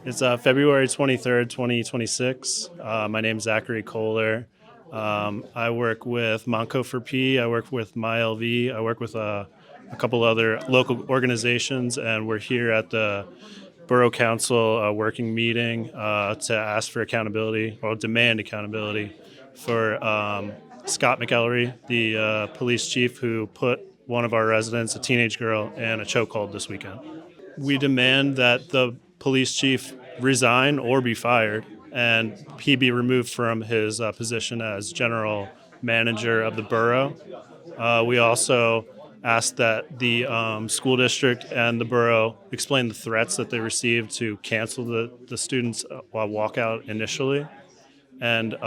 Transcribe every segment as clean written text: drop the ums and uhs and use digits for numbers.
It's February 23rd, 2026. My name's Zachary Kohler. I work with Monco for P. I work with MyLV. I work with a couple other local organizations, and we're here at the Borough Council working meeting to ask for accountability, or demand accountability for Scott McElree, the police chief who put one of our residents, a teenage girl, in a chokehold this weekend. We demand that the police chief resign or be fired, and he be removed from his position as general manager of the borough. We also ask that the school district and the borough explain the threats that they received to cancel the students' walkout initially. And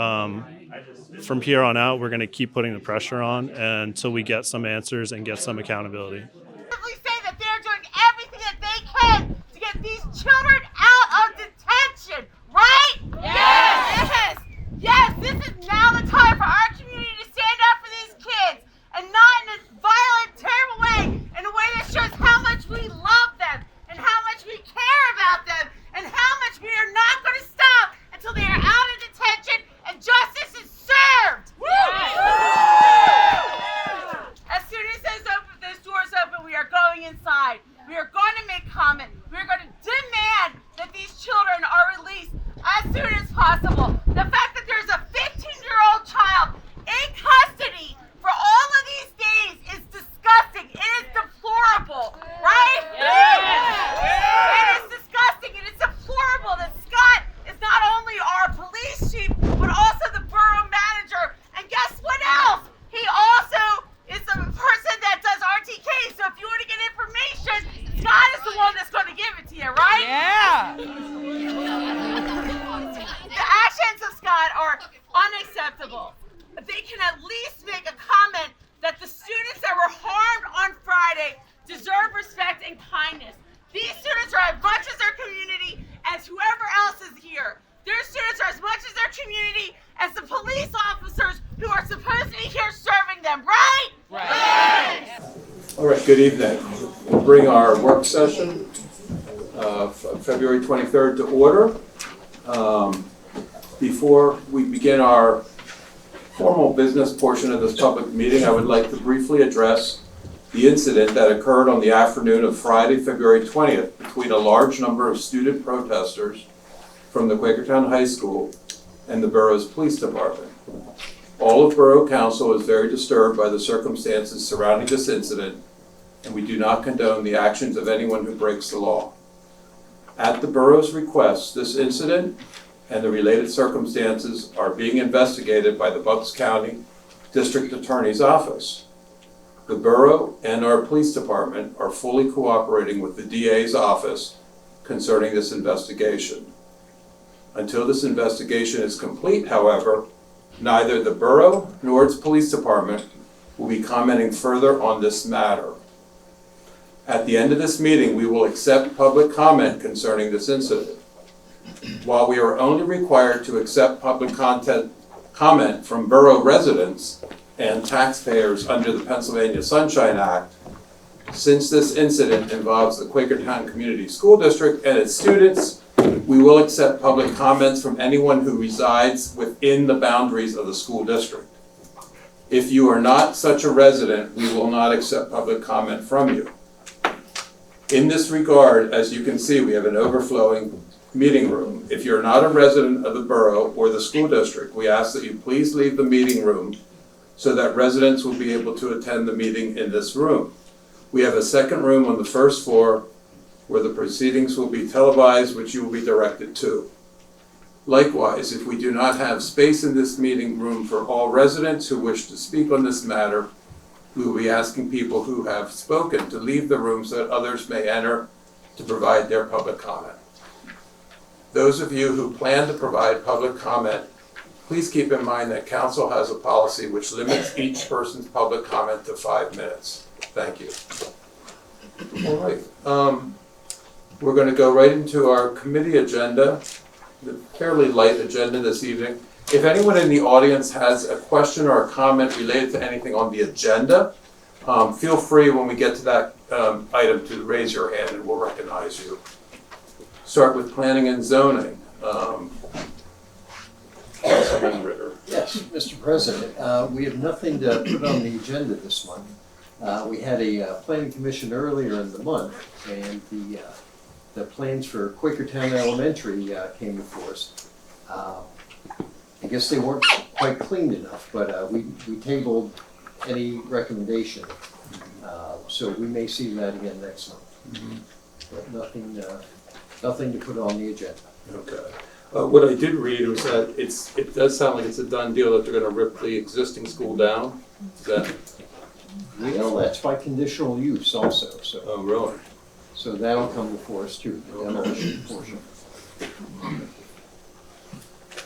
from here on out, we're going to keep putting the pressure on until we get some answers and get some accountability. Say that they're doing everything that they can to get these children out of detention, right? Yes! Yes, this is now the time for our community to stand up for these kids, and not in a violent, terrible way, in a way that shows how much we love them, and how much we care about them, and how much we are not going to stop until they are out of detention and justice is served. As soon as those doors open, we are going inside. We are going to make comment. We are going to demand that these children are released as soon as possible. The fact that there's a 15-year-old child in custody for all of these days is disgusting. It is deplorable, right? It is disgusting. It is deplorable that Scott is not only our police chief, but also the borough manager. And guess what else? He also is the person that does RTK. So if you want to get information, Scott is the one that's going to give it to you, right? Yeah. The actions of Scott are unacceptable. They can at least make a comment that the students that were harmed on Friday deserve respect and kindness. These students are as much as their community as whoever else is here. Their students are as much as their community as the police officers who are supposed to be here serving them, right? Right. All right, good evening. We'll bring our work session February 23rd to order. Before we begin our formal business portion of this public meeting, I would like to briefly address the incident that occurred on the afternoon of Friday, February 20th, between a large number of student protesters from the Quakertown High School and the borough's police department. All of Borough Council is very disturbed by the circumstances surrounding this incident, and we do not condone the actions of anyone who breaks the law. At the borough's request, this incident and the related circumstances are being investigated by the Bucks County District Attorney's Office. The borough and our police department are fully cooperating with the DA's office concerning this investigation. Until this investigation is complete, however, neither the borough nor its police department will be commenting further on this matter. At the end of this meeting, we will accept public comment concerning this incident. While we are only required to accept public comment from borough residents and taxpayers under the Pennsylvania Sunshine Act, since this incident involves the Quakertown Community School District and its students, we will accept public comments from anyone who resides within the boundaries of the school district. If you are not such a resident, we will not accept public comment from you. In this regard, as you can see, we have an overflowing meeting room. If you're not a resident of the borough or the school district, we ask that you please leave the meeting room so that residents will be able to attend the meeting in this room. We have a second room on the first floor where the proceedings will be televised, which you will be directed to. Likewise, if we do not have space in this meeting room for all residents who wish to speak on this matter, we will be asking people who have spoken to leave the room so that others may enter to provide their public comment. Those of you who plan to provide public comment, please keep in mind that council has a policy which limits each person's public comment to 5 minutes. Thank you. All right. We're going to go right into our committee agenda, the fairly light agenda this evening. If anyone in the audience has a question or a comment related to anything on the agenda, feel free when we get to that item to raise your hand and we'll recognize you. start with planning and zoning. Councilman Ritter. Yes, Mr. President, we have nothing to put on the agenda this month. We had a planning commission earlier in the month, and the plans for Quakertown Elementary came before us. I guess they weren't quite clean enough, but we tabled any recommendation. So we may see that again next month. But nothing to put on the agenda. Okay. What I did read was that it does sound like it's a done deal that they're going to rip the existing school down. Is that? Well, that's by conditional use also, so. Oh, really? So that'll come before us too, the demolition portion.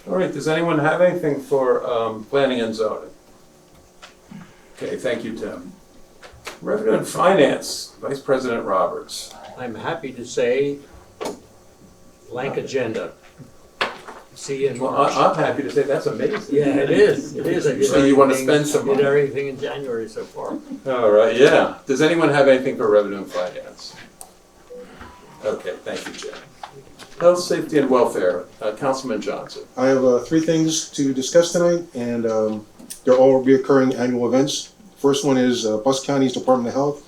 All right, does anyone have anything for planning and zoning? Okay, thank you, Tim. Revenue and Finance, Vice President Roberts. I'm happy to say, blank agenda. See you in Well, March. I'm happy to say that's amazing. Yeah, it is. It is. I did So you want to everything- spend some I did money? everything in January so far. All right, yeah. Does anyone have anything for Revenue and Finance? Okay, thank you, Jim. Health, Safety, and Welfare, Councilman Johnson. I have 3 things to discuss tonight, and they're all reoccurring annual events. First one is Bucks County's Department of Health.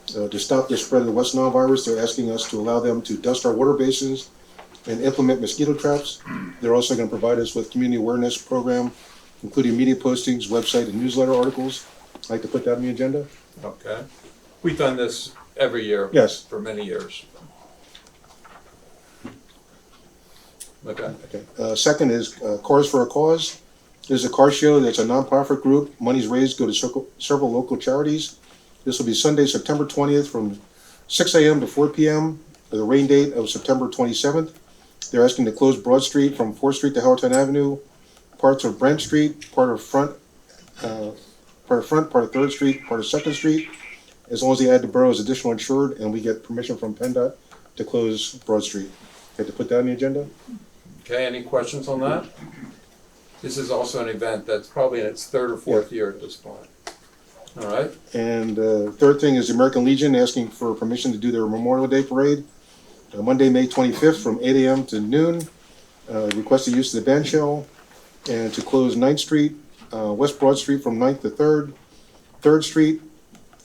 To stop the spread of the West Nile virus, they're asking us to allow them to dust our water basins and implement mosquito traps. They're also going to provide us with community awareness program, including media postings, website, and newsletter articles. I'd like to put that on the agenda. Okay. We've done this every year. Yes. For many years. Okay. Okay. Second is Cars for a Cause. There's a car show that's a nonprofit group. Money's raised go to several local charities. This will be Sunday, September 20th from 6 a.m. to 4 p.m. with a rain date of September 27th. They're asking to close Broad Street from 4th Street to Howardtown Avenue, parts of Brent Street, part of Front, part of 3rd Street, part of 2nd Street, as long as they add the borough as additional insured and we get permission from PennDOT to close Broad Street. Had to put that on the agenda? Okay, any questions on that? This is also an event that's probably in its 3rd or 4th year at this point. All right. And third thing is the American Legion asking for permission to do their Memorial Day Parade, Monday, May 25th from 8 a.m. to noon. Requested use of the band shell and to close 9th Street, West Broad Street from 9th to 3rd, 3rd Street,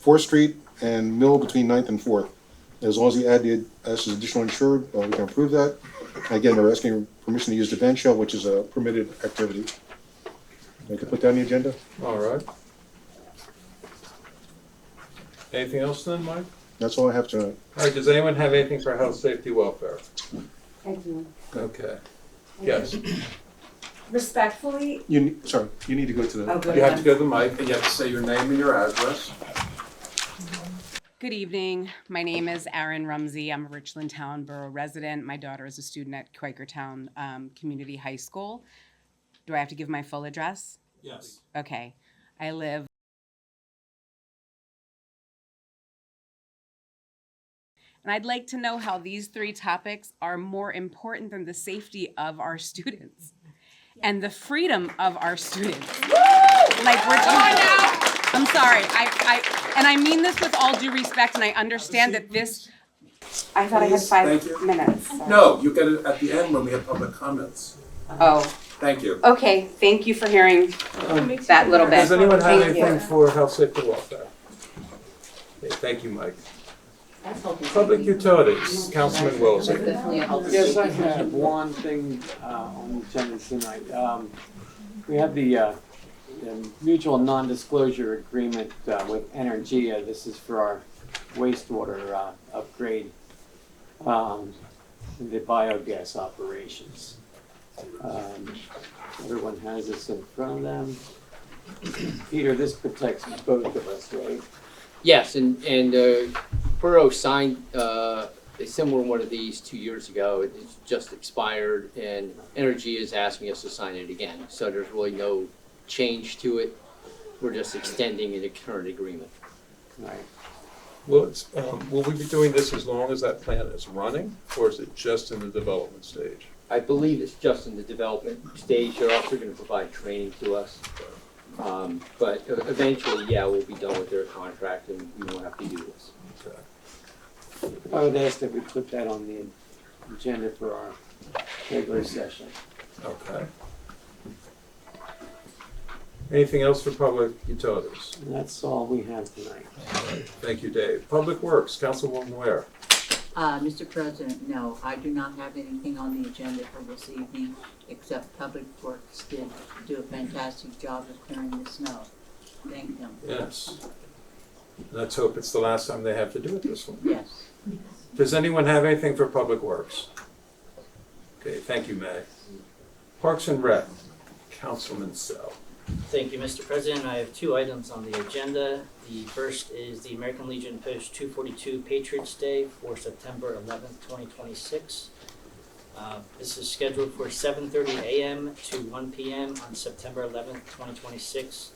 4th Street, and Mill between 9th and 4th. As long as you add the as additional insured, we can approve that. Again, they're asking permission to use the band shell, which is a permitted activity. I can put that on the agenda? All right. Anything else then, Mike? That's all I have tonight. All right, does anyone have anything for health, safety, welfare? I do. Okay. Yes. Respectfully, You need to go to the. I'll go You have to to go to the mic and you have to say your name and your address. Good evening. My name is Erin Rumsey. I'm a Richland Town Borough resident. My daughter is a student at Quakertown Community High School. Do I have to give my full address? Yes. Okay. I live and I'd like to know how these 3 topics are more important than the safety of our students and the freedom of our students. Like we're talking. I'm sorry. I mean this with all due respect, and I understand that this. I thought Please, I had thank you. 5 minutes. No, you get it at the end when we have public comments. Oh, Thank you. okay. Thank you for hearing that little bit. Does anyone have Thank you. anything for health, safety, welfare? Okay, thank you, Mike. Public utilities, Councilman Wilson. Yes, I have one thing on the agenda tonight. We have the mutual non-disclosure agreement with Energia. This is for our wastewater upgrade, the biogas operations. Everyone has this in front of them. Peter, this protects both of us, right? Yes, and Borough signed a similar one of these 2 years ago. It's just expired, and Energy is asking us to sign it again. So there's really no change to it. We're just extending the current agreement. Right. Will we be doing this as long as that plant is running, or is it just in the development stage? I believe it's just in the development stage. They're also going to provide training to us. But eventually, yeah, we'll be done with their contract and we won't have to do this. Okay. I would ask that we put that on the agenda for our regular session. Okay. Anything else for public utilities? And that's all we have tonight. Thank you, Dave. Public Works, Councilwoman Ware. Mr. President, no, I do not have anything on the agenda for this evening, except Public Works did do a fantastic job of clearing the snow. Thank them. Yes. Let's hope it's the last time they have to do it this one. Yes. Does anyone have anything for Public Works? Okay, thank you, May. Parks and Rec, Councilman Sell. Thank you, Mr. President. I have two items on the agenda. The first is the American Legion Post 242 Patriots Day for September 11th, 2026. This is scheduled for 7:30 a.m. to 1 p.m. on September 11th, 2026.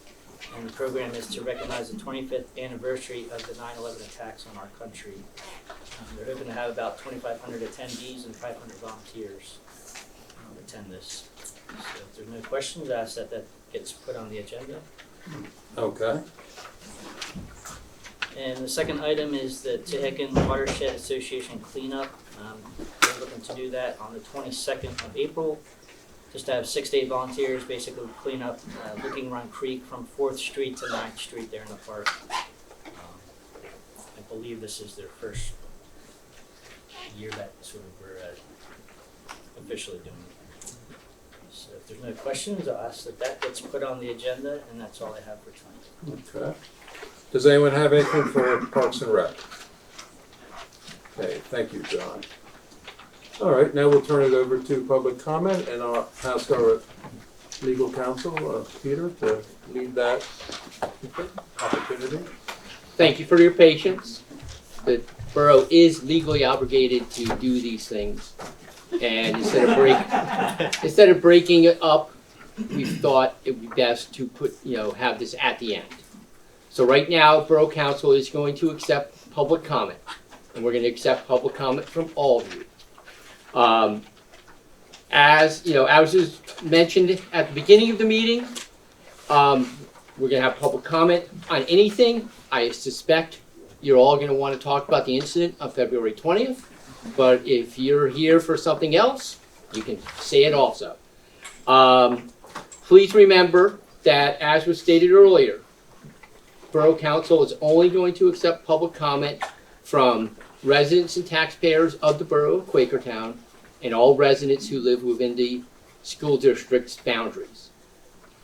And the program is to recognize the 25th anniversary of the 9/11 attacks on our country. They're hoping to have about 2,500 attendees and 500 volunteers attend this. So if there's no questions, I ask that that gets put on the agenda. Okay. And the second item is the Tehican Watershed Association cleanup. We're looking to do that on the 22nd of April. Just to have 6 to 8 volunteers basically clean up Looking Run Creek from 4th Street to 9th Street there in the park. I believe this is their first year that sort of we're officially doing it. So if there's no questions, I'll ask that that gets put on the agenda, and that's all I have for tonight. Okay. Does anyone have anything for Parks and Rec? Okay, thank you, John. All right, now we'll turn it over to public comment, and I'll ask our legal counsel, Peter, to lead that opportunity. Thank you for your patience. The borough is legally obligated to do these things. And instead of breaking it up, we thought it would be best to have this at the end. So right now, Borough Council is going to accept public comment. And we're going to accept public comment from all of you. As was mentioned at the beginning of the meeting, we're going to have public comment on anything. I suspect you're all going to want to talk about the incident on February 20th. But if you're here for something else, you can say it also. Please remember that, as was stated earlier, Borough Council is only going to accept public comment from residents and taxpayers of the Borough of Quakertown and all residents who live within the school district's boundaries.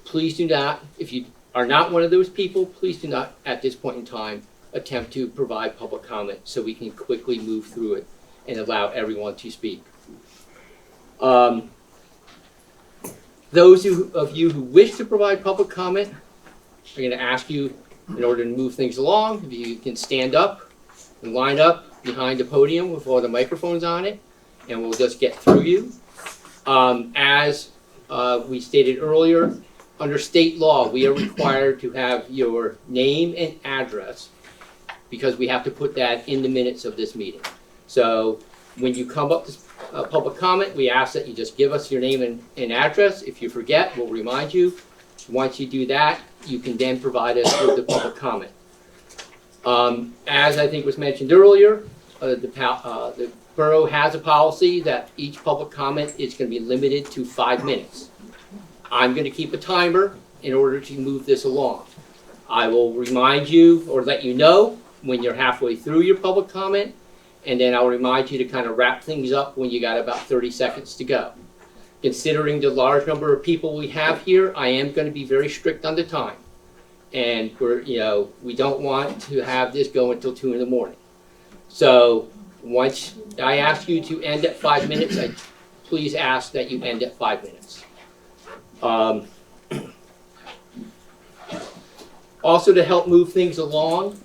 Please do not, if you are not one of those people, please do not, at this point in time, attempt to provide public comment so we can quickly move through it and allow everyone to speak. Those of you who wish to provide public comment, I'm going to ask you, in order to move things along, if you can stand up and line up behind the podium with all the microphones on it, and we'll just get through you. As we stated earlier, under state law, we are required to have your name and address because we have to put that in the minutes of this meeting. So when you come up to public comment, we ask that you just give us your name and address. If you forget, we'll remind you. Once you do that, you can then provide us with the public comment. As I think was mentioned earlier, the borough has a policy that each public comment is going to be limited to 5 minutes. I'm going to keep a timer in order to move this along. I will remind you or let you know when you're halfway through your public comment, and then I'll remind you to kind of wrap things up when you got about 30 seconds to go. Considering the large number of people we have here, I am going to be very strict on the time. And we don't want to have this go until 2 in the morning. So once I ask you to end at 5 minutes, please ask that you end at 5 minutes. Also, to help move things along,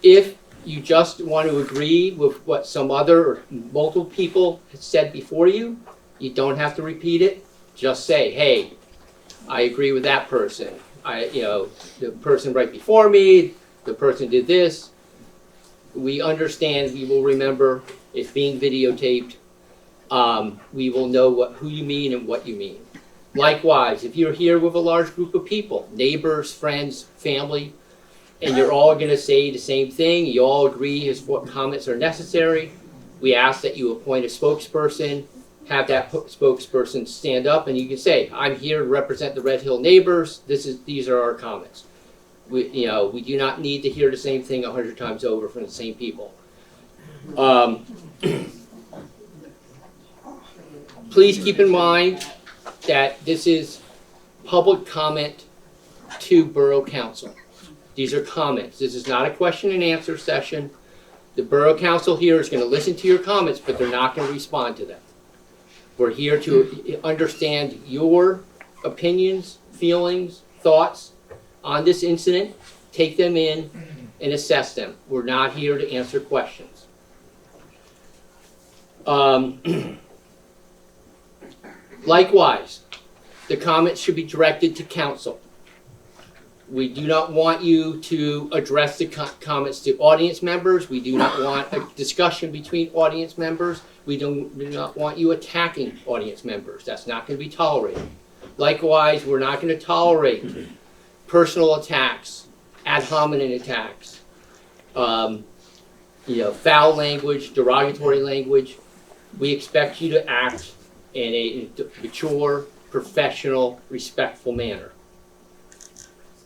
if you just want to agree with what some other or multiple people have said before you, you don't have to repeat it. Just say, hey, I agree with that person. The person right before me, the person did this. We understand, we will remember, it's being videotaped. We will know who you mean and what you mean. Likewise, if you're here with a large group of people, neighbors, friends, family, and you're all going to say the same thing, you all agree as what comments are necessary, We ask that you appoint a spokesperson, have that spokesperson stand up, and you can say, I'm here to represent the Red Hill neighbors, these are our comments. We do not need to hear the same thing 100 times over from the same people. Please keep in mind that this is public comment to Borough Council. These are comments. This is not a question and answer session. The Borough Council here is going to listen to your comments, but they're not going to respond to them. We're here to understand your opinions, feelings, thoughts on this incident, take them in and assess them. We're not here to answer questions. Likewise, the comments should be directed to council. We do not want you to address the comments to audience members. We do not want a discussion between audience members. We do not want you attacking audience members. That's not going to be tolerated. Likewise, we're not going to tolerate personal attacks, ad hominem attacks, foul language, derogatory language. We expect you to act in a mature, professional, respectful manner.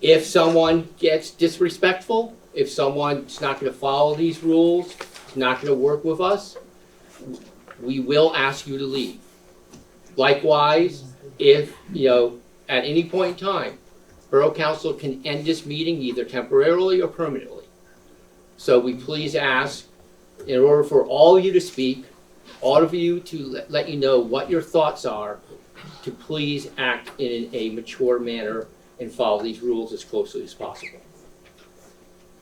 If someone gets disrespectful, if someone's not going to follow these rules, is not going to work with us, we will ask you to leave. Likewise, if, at any point in time, Borough Council can end this meeting either temporarily or permanently. So we please ask, in order for all of you to speak, all of you to let you know what your thoughts are, to please act in a mature manner and follow these rules as closely as possible.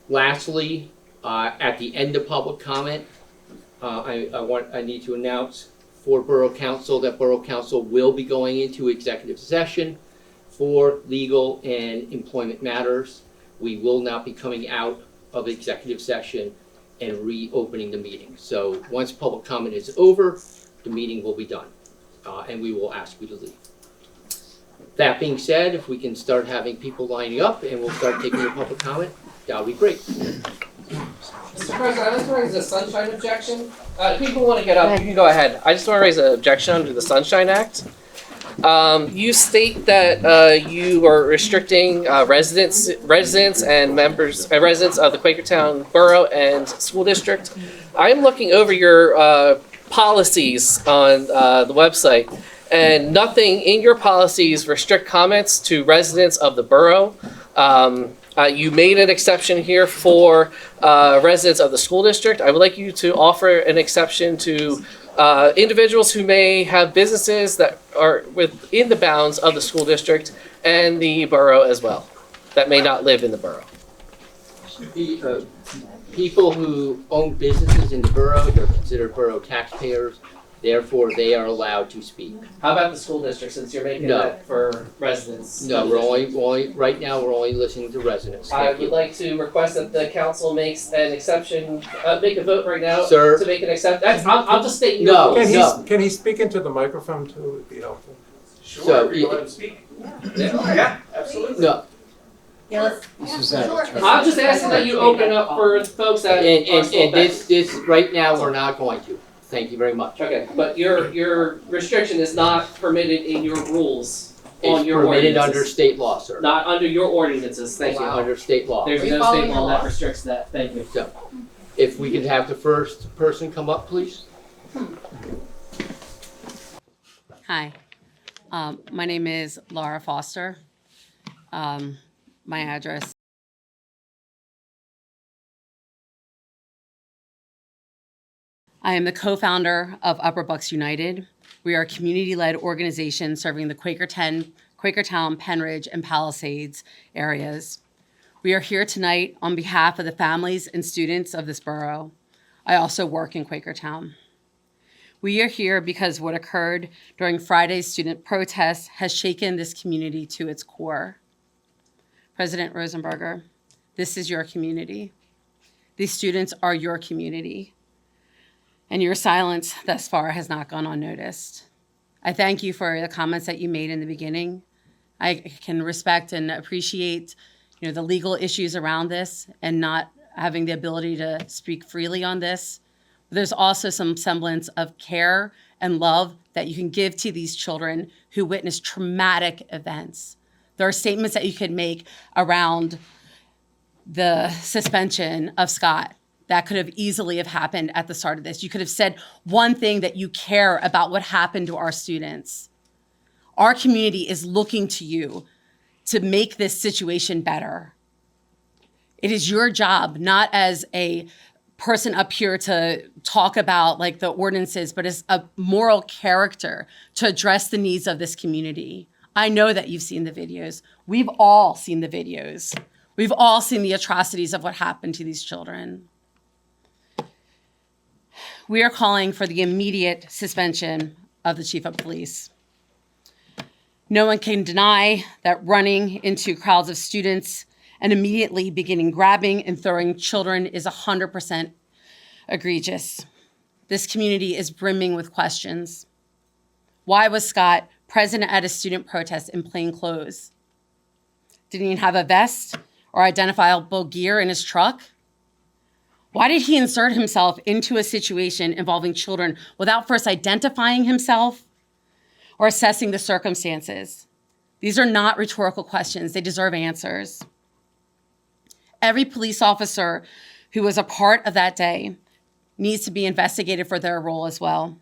Lastly, at the end of public comment, I need to announce for Borough Council that Borough Council will be going into executive session for legal and employment matters. We will not be coming out of executive session and reopening the meeting. So once public comment is over, the meeting will be done, and we will ask you to leave. That being said, if we can start having people lining up and we'll start taking your public comment, that would be great. Mr. President, I just want to raise a sunshine objection. If people want to get up, you can go ahead. I just want to raise an objection under the Sunshine Act. You state that you are restricting residents and members, residents of the Quakertown Borough and School District. I'm looking over your policies on the website, and nothing in your policies restrict comments to residents of the borough. You made an exception here for residents of the school district. I would like you to offer an exception to individuals who may have businesses that are within the bounds of the school district and the borough as well, that may not live in the borough. People who own businesses in the borough, they're considered borough taxpayers. Therefore, they are allowed to speak. How about the school district, since you're making that for residents? No, we're only right now we're only listening to residents. I would like to request that the council makes an exception, make a vote right now, Sir. to make an exception. I'll just state No. Can he speak into the microphone too? Would be helpful. Sure. So, you let him speak. Yeah, absolutely. No. I'm just asking that you open up for folks that And this right now we're not going to. Thank you very much. Okay, but your restriction is not permitted in your rules on It's your permitted ordinances. under state law, sir. Not under your ordinances, thank you. Under state law. There's no state law that restricts that, thank you. So, if we could have the first person come up, please. Hi, my name is Laura Foster. My address. I am the co-founder of Upper Bucks United. We are a community-led organization serving the Quakertown, Penridge, and Palisades areas. We are here tonight on behalf of the families and students of this borough. I also work in Quakertown. We are here because what occurred during Friday's student protest has shaken this community to its core. President Rosenberger, this is your community. These students are your community. And your silence thus far has not gone unnoticed. I thank you for the comments that you made in the beginning. I can respect and appreciate, the legal issues around this and not having the ability to speak freely on this There's also some semblance of care and love that you can give to these children who witness traumatic events. There are statements that you could make around the suspension of Scott that could have easily have happened at the start of this. You could have said one thing that you care about what happened to our students. Our community is looking to you to make this situation better. It is your job, not as a person up here to talk about like the ordinances, but as a moral character to address the needs of this community. I know that you've seen the videos. We've all seen the videos. We've all seen the atrocities of what happened to these children. We are calling for the immediate suspension of the chief of police. No one can deny that running into crowds of students and immediately beginning grabbing and throwing children is 100% egregious. This community is brimming with questions. Why was Scott present at a student protest in plain clothes? Didn't he have a vest or identifiable gear in his truck? Why did he insert himself into a situation involving children without first identifying himself or assessing the circumstances? These are not rhetorical questions. They deserve answers. Every police officer who was a part of that day needs to be investigated for their role as well.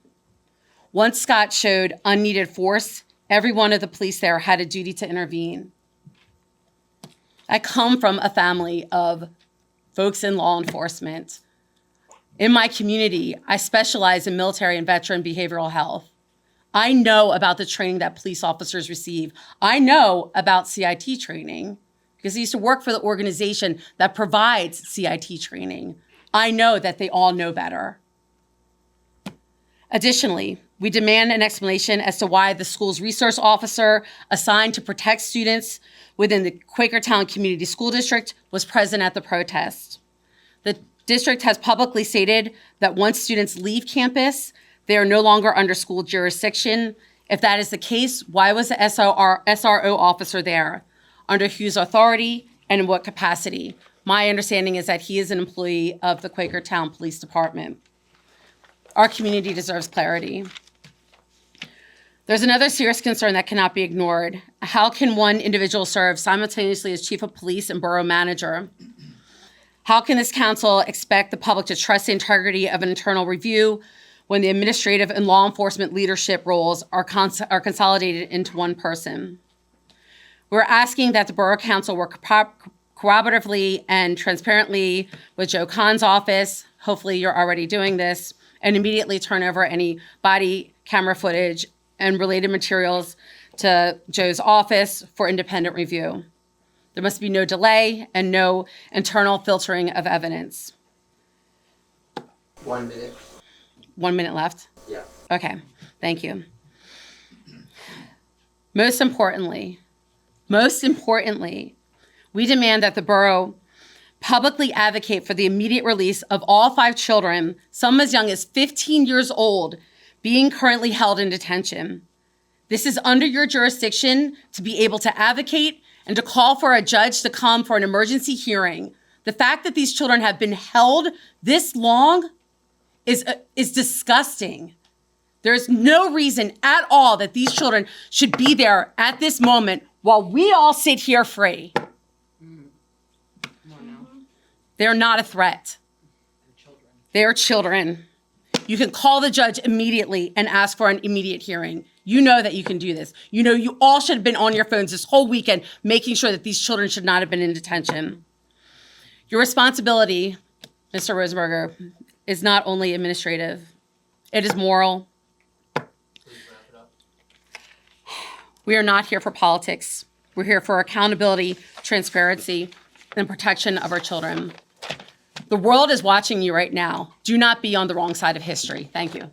Once Scott showed unneeded force, every one of the police there had a duty to intervene. I come from a family of folks in law enforcement. In my community, I specialize in military and veteran behavioral health. I know about the training that police officers receive. I know about CIT training because I used to work for the organization that provides CIT training. I know that they all know better. Additionally, we demand an explanation as to why the school's resource officer assigned to protect students within the Quakertown Community School District was present at the protest. The district has publicly stated that once students leave campus, they are no longer under school jurisdiction. If that is the case, why was the SRO officer there? Under whose authority and in what capacity? My understanding is that he is an employee of the Quakertown Police Department. Our community deserves clarity. There's another serious concern that cannot be ignored. How can one individual serve simultaneously as chief of police and borough manager? How can this council expect the public to trust the integrity of an internal review when the administrative and law enforcement leadership roles are consolidated into one person? We're asking that the Borough Council work cooperatively and transparently with Joe Kahn's office. Hopefully you're already doing this, and immediately turn over any body camera footage and related materials to Joe's office for independent review. There must be no delay and no internal filtering of evidence. 1 minute. 1 minute left? Yeah. Okay, thank you. Most importantly, we demand that the borough publicly advocate for the immediate release of all 5 children, some as young as 15 years old, being currently held in detention. This is under your jurisdiction to be able to advocate and to call for a judge to come for an emergency hearing. The fact that these children have been held this long is disgusting. There's no reason at all that these children should be there at this moment while we all sit here free. They're not a threat. They are children. You can call the judge immediately and ask for an immediate hearing. You know that you can do this. You know you all should have been on your phones this whole weekend making sure that these children should not have been in detention. Your responsibility, Mr. Rosenberger, is not only administrative, it is moral. We are not here for politics. We're here for accountability, transparency, and protection of our children. The world is watching you right now. Do not be on the wrong side of history. Thank you.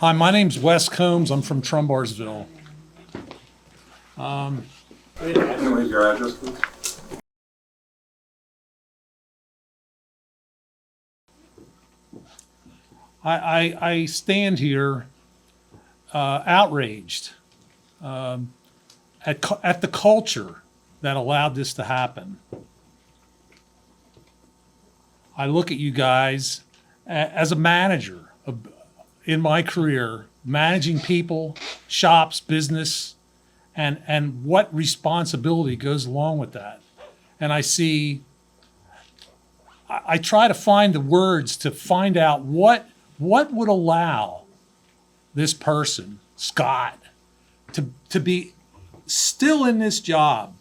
Hi, my name's Wes Combs. I'm from Trumbarsville. Can you read your address, please? I stand here outraged at the culture that allowed this to happen. I look at you guys as a manager in my career, managing people, shops, business, and what responsibility goes along with that. And I try to find the words to find out what would allow this person, Scott, to be still in this job,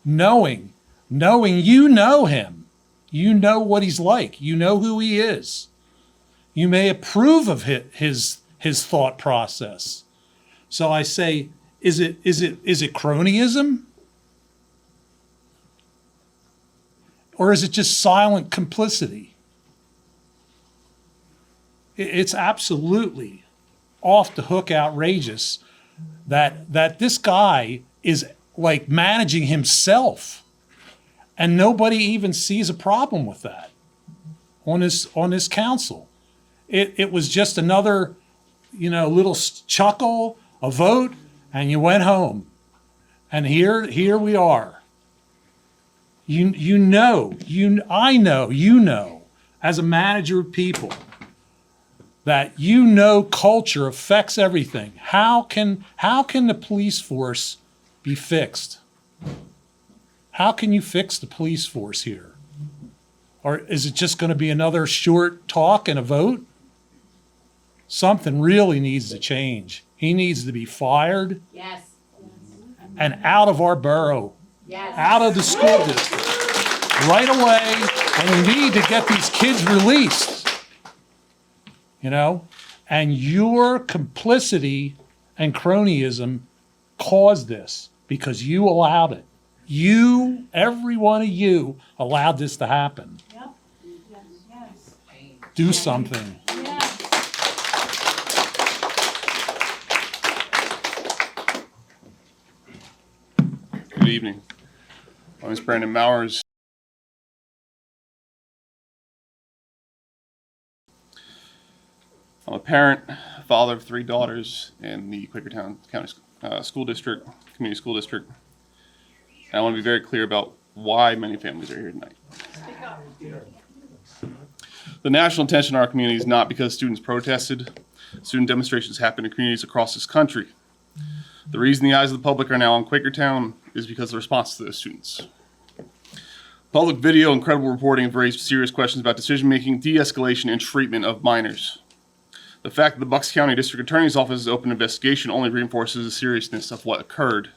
knowing you know him. You know what he's like. You know who he is. You may approve of his thought process. So I say, is it cronyism? Or is it just silent complicity? It's absolutely off the hook outrageous that this guy is like managing himself, and nobody even sees a problem with that on his council. It was just another, little chuckle, a vote, and you went home. And here we are. I know, as a manager of people, that culture affects everything. How can the police force be fixed? How can you fix the police force here? Or is it just going to be another short talk and a vote? Something really needs to change. He needs to be fired. Yes. And out of our borough. Yes. Out of the school district. Right away. And you need to get these kids released. And your complicity and cronyism caused this because you allowed it. Every one of you allowed this to happen. Yep. Yes. Do something. Good evening. My name is Brandon Mowers. I'm a parent, father of 3 daughters in the Quakertown County School District, Community School District. And I want to be very clear about why many families are here tonight. The national attention in our community is not because students protested. Student demonstrations happen in communities across this country. The reason the eyes of the public are now on Quakertown is because of the response to those students. Public video and credible reporting have raised serious questions about decision-making, de-escalation, and treatment of minors. The fact that the Bucks County District Attorney's Office has opened an investigation only reinforces the seriousness of what occurred.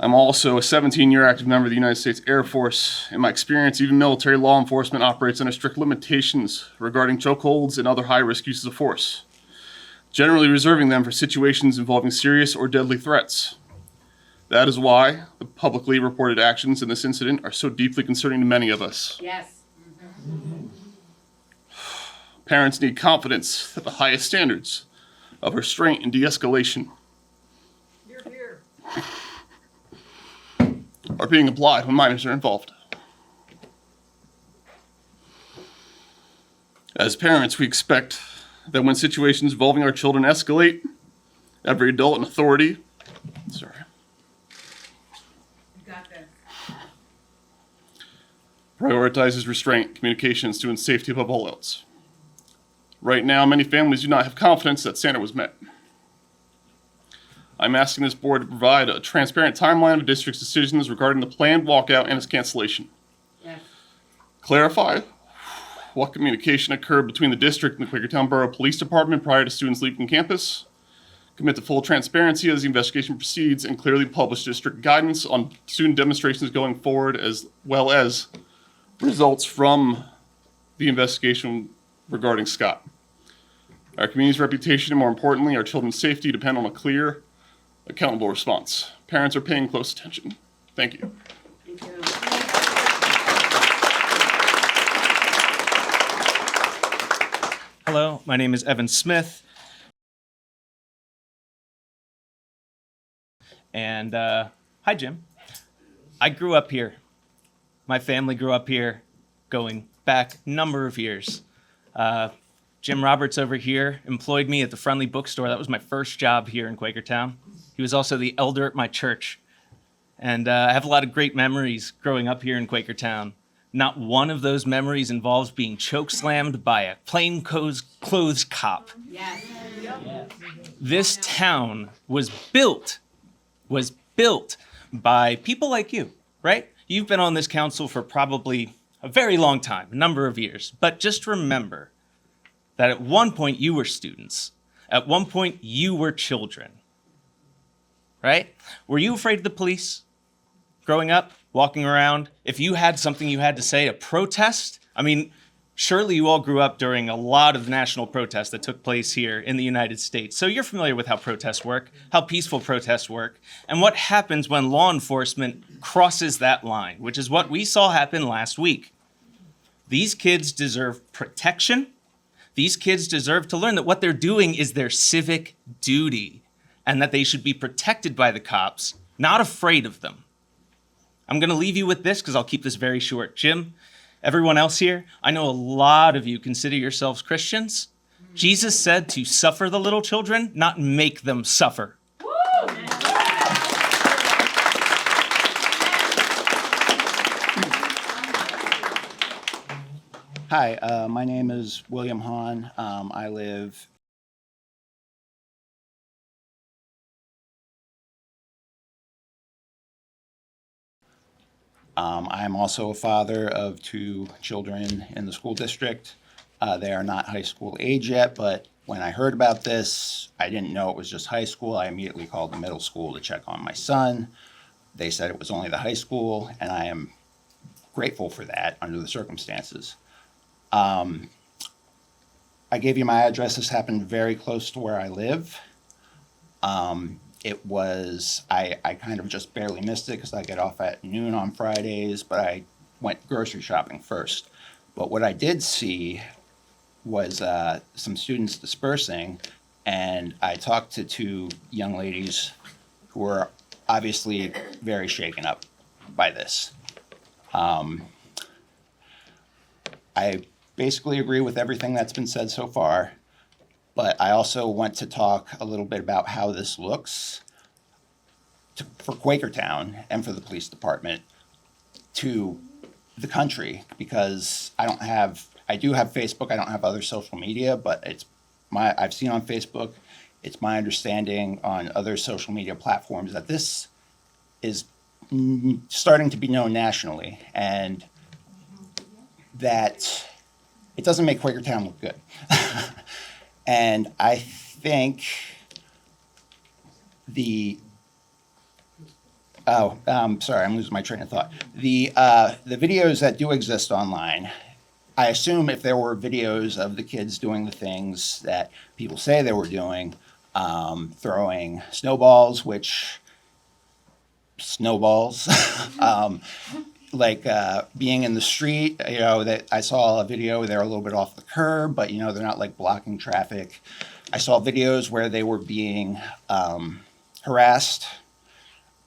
I'm also a 17-year active member of the United States Air Force. In my experience, even military law enforcement operates under strict limitations regarding chokeholds and other high-risk uses of force, generally reserving them for situations involving serious or deadly threats. That is why the publicly reported actions in this incident are so deeply concerning to many of us. Yes. Parents need confidence that the highest standards of restraint and de-escalation are being applied when minors are involved. As parents, we expect that when situations involving our children escalate, every adult in authority, prioritizes restraint, communication, and student safety above all else. Right now, many families do not have confidence that standard was met. I'm asking this board to provide a transparent timeline of the district's decisions regarding the planned walkout and its cancellation. Yes. Clarify what communication occurred between the district and the Quakertown Borough Police Department prior to students leaving campus. Commit to full transparency as the investigation proceeds and clearly publish district guidance on student demonstrations going forward, as well as results from the investigation regarding Scott. Our community's reputation and, more importantly, our children's safety depend on a clear, accountable response. Parents are paying close attention. Thank you. Thank you. Hello, my name is Evan Smith. And hi, Jim. I grew up here. My family grew up here, going back a number of years. Jim Roberts over here employed me at the Friendly Bookstore. That was my first job here in Quakertown. He was also the elder at my church. And I have a lot of great memories growing up here in Quakertown. Not one of those memories involves being chokeslammed by a plainclothes cop. Yes. This town was built by people like you, right? You've been on this council for probably a very long time, a number of years. But just remember that at one point you were students. At one point you were children, right? Were you afraid of the police growing up, walking around? If you had something you had to say, a protest, I mean, surely you all grew up during a lot of national protests that took place here in the United States. So you're familiar with how protests work, how peaceful protests work, and what happens when law enforcement crosses that line, which is what we saw happen last week. These kids deserve protection. These kids deserve to learn that what they're doing is their civic duty and that they should be protected by the cops, not afraid of them. I'm going to leave you with this because I'll keep this very short. Jim, everyone else here, I know a lot of you consider yourselves Christians. Jesus said to suffer the little children, not make them suffer. Hi, my name is William Hahn. I live I'm also a father of 2 children in the school district. They are not high school age yet, but when I heard about this, I didn't know it was just high school. I immediately called the middle school to check on my son. They said it was only the high school, and I am grateful for that under the circumstances. I gave you my address. This happened very close to where I live. I kind of just barely missed it because I get off at noon on Fridays, but I went grocery shopping first. But what I did see was some students dispersing, and I talked to 2 young ladies who were obviously very shaken up by this. I basically agree with everything that's been said so far, but I also want to talk a little bit about how this looks for Quakertown and for the police department to the country, because I do have Facebook, I don't have other social media, but I've seen on Facebook, it's my understanding on other social media platforms that this is starting to be known nationally, and that it doesn't make Quakertown look good. And I think sorry, I'm losing my train of thought. The videos that do exist online, I assume if there were videos of the kids doing the things that people say they were doing, throwing snowballs, being in the street, that I saw a video where they're a little bit off the curb, but they're not like blocking traffic. I saw videos where they were being harassed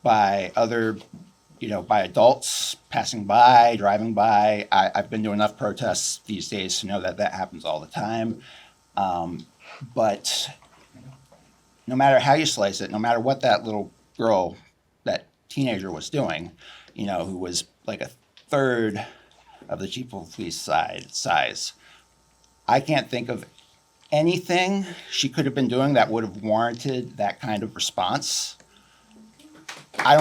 by by adults passing by, driving by. I've been to enough protests these days to know that happens all the time. But no matter how you slice it, no matter what that little girl, that teenager was doing, who was like a third of the chief of police size, I can't think of anything she could have been doing that would have warranted that kind of response. I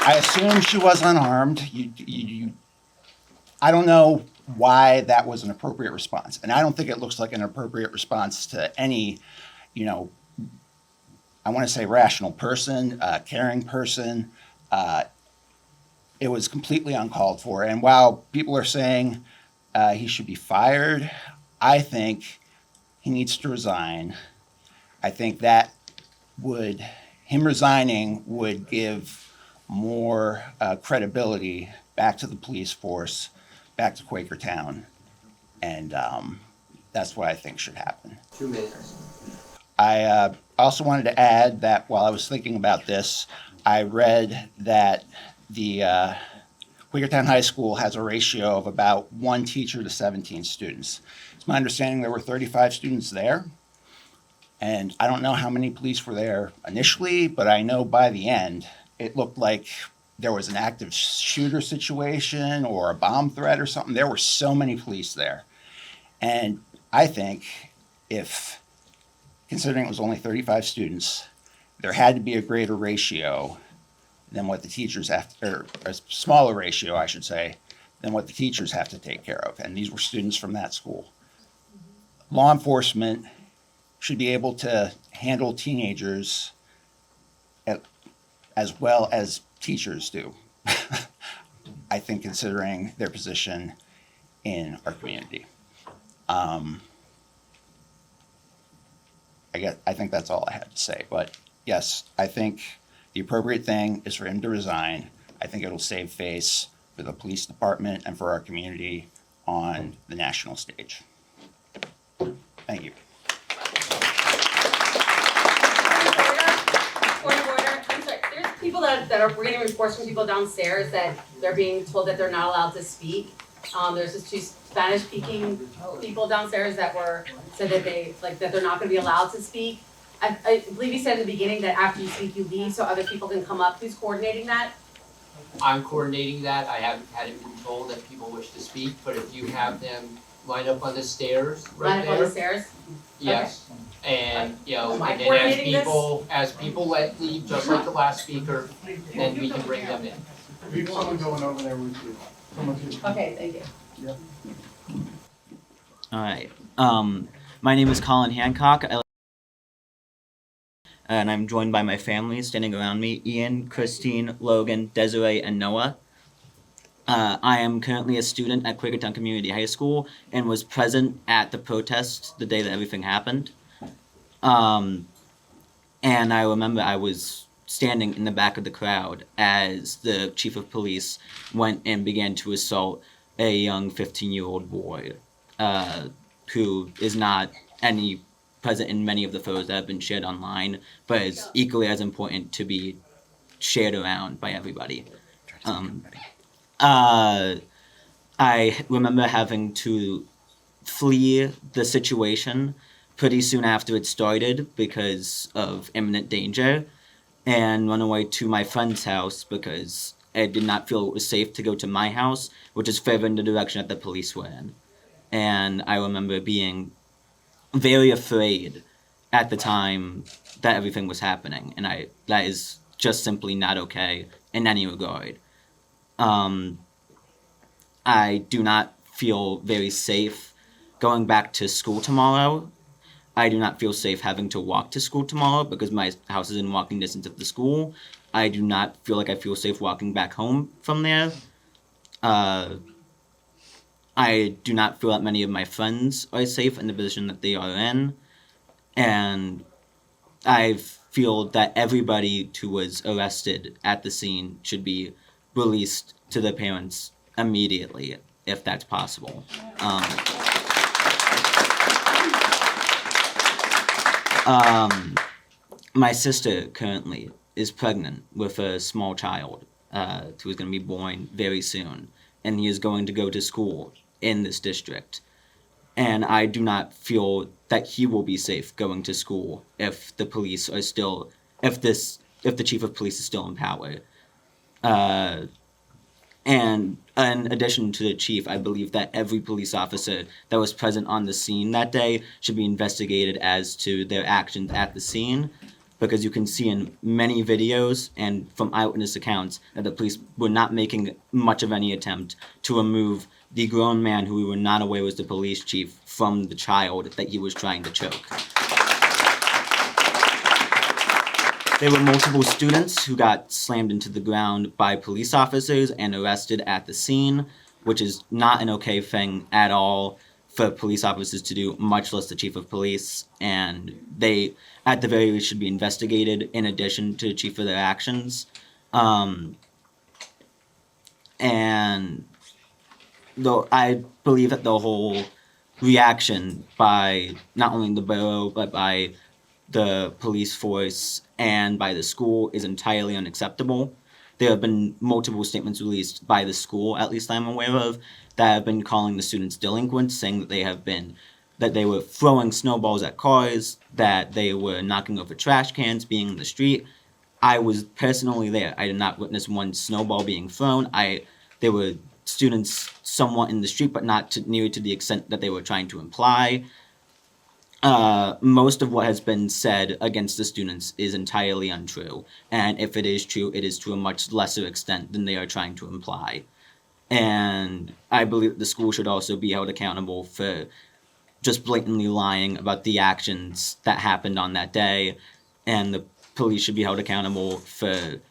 assume she was unarmed. I don't know why that was an appropriate response. And I don't think it looks like an appropriate response to any, I want to say rational person, caring person. It was completely uncalled for. And while people are saying he should be fired, I think he needs to resign. I think him resigning would give more credibility back to the police force, back to Quakertown, and that's what I think should happen. 2 minutes. I also wanted to add that while I was thinking about this, I read that the Quakertown High School has a ratio of about 1 teacher to 17 students. It's my understanding there were 35 students there, And I don't know how many police were there initially, but I know by the end, it looked like there was an active shooter situation or a bomb threat or something. There were so many police there. And I think if, considering it was only 35 students, there had to be a greater ratio than what the teachers have, or a smaller ratio, I should say, than what the teachers have to take care of. And these were students from that school. Law enforcement should be able to handle teenagers as well as teachers do. I think, considering their position in our community. I think that's all I had to say. But yes, I think the appropriate thing is for him to resign. I think it'll save face for the police department and for our community on the national stage. Thank you. Point of order. I'm sorry. There's people that are getting reports from people downstairs that they're being told that they're not allowed to speak. There's just 2 Spanish-speaking people downstairs that said that they're not going to be allowed to speak. I believe you said in the beginning that after you speak, you leave so other people can come up. Who's coordinating that? I'm coordinating that. I hadn't been told that people wish to speak, but if you have them line up on the stairs right there. Line up on the stairs? Yes. Okay. And, Am I and then coordinating as people leave, just like the last speaker, then we can bring them in. We have someone going over there with you. Okay, thank you. Yep. All right. My name is Colin Hancock, and I'm joined by my family standing around me: Ian, Christine, Logan, Desiree, and Noah. I am currently a student at Quakertown Community High School and was present at the protest the day that everything happened. And I remember I was standing in the back of the crowd as the chief of police went and began to assault a young 15-year-old boy who is not present in many of the photos that have been shared online, but is equally as important to be shared around by everybody. I remember having to flee the situation pretty soon after it started because of imminent danger, and run away to my friend's house because I did not feel it was safe to go to my house, which is further in the direction that the police were in. And I remember being very afraid at the time that everything was happening, and that is just simply not okay in any regard. I do not feel very safe going back to school tomorrow. I do not feel safe having to walk to school tomorrow because my house is in walking distance of the school. I do not feel like I feel safe walking back home from there. I do not feel that many of my friends are safe in the position that they are in. And I feel that everybody who was arrested at the scene should be released to their parents immediately, if that's possible. My sister currently is pregnant with a small child who is going to be born very soon, and he is going to go to school in this district. And I do not feel that he will be safe going to school if the police are still, if the chief of police is still in power. And in addition to the chief, I believe that every police officer that was present on the scene that day should be investigated as to their actions at the scene, because you can see in many videos and from eyewitness accounts that the police were not making much of any attempt to remove the grown man who we were not aware was the police chief from the child that he was trying to choke. There were multiple students who got slammed into the ground by police officers and arrested at the scene, which is not an okay thing at all for police officers to do, much less the chief of police. And they, at the very least, should be investigated in addition to the chief for their actions. And though I believe that the whole reaction by not only the borough, but by the police force and by the school is entirely unacceptable. There have been multiple statements released by the school, at least I'm aware of, that have been calling the students delinquents, saying that they have been that they were throwing snowballs at cars, that they were knocking over trash cans, being in the street. I was personally there. I did not witness one snowball being thrown. There were students somewhat in the street, but not near to the extent that they were trying to imply. Most of what has been said against the students is entirely untrue. And if it is true, it is to a much lesser extent than they are trying to imply. And I believe the school should also be held accountable for just blatantly lying about the actions that happened on that day. And the police should be held accountable for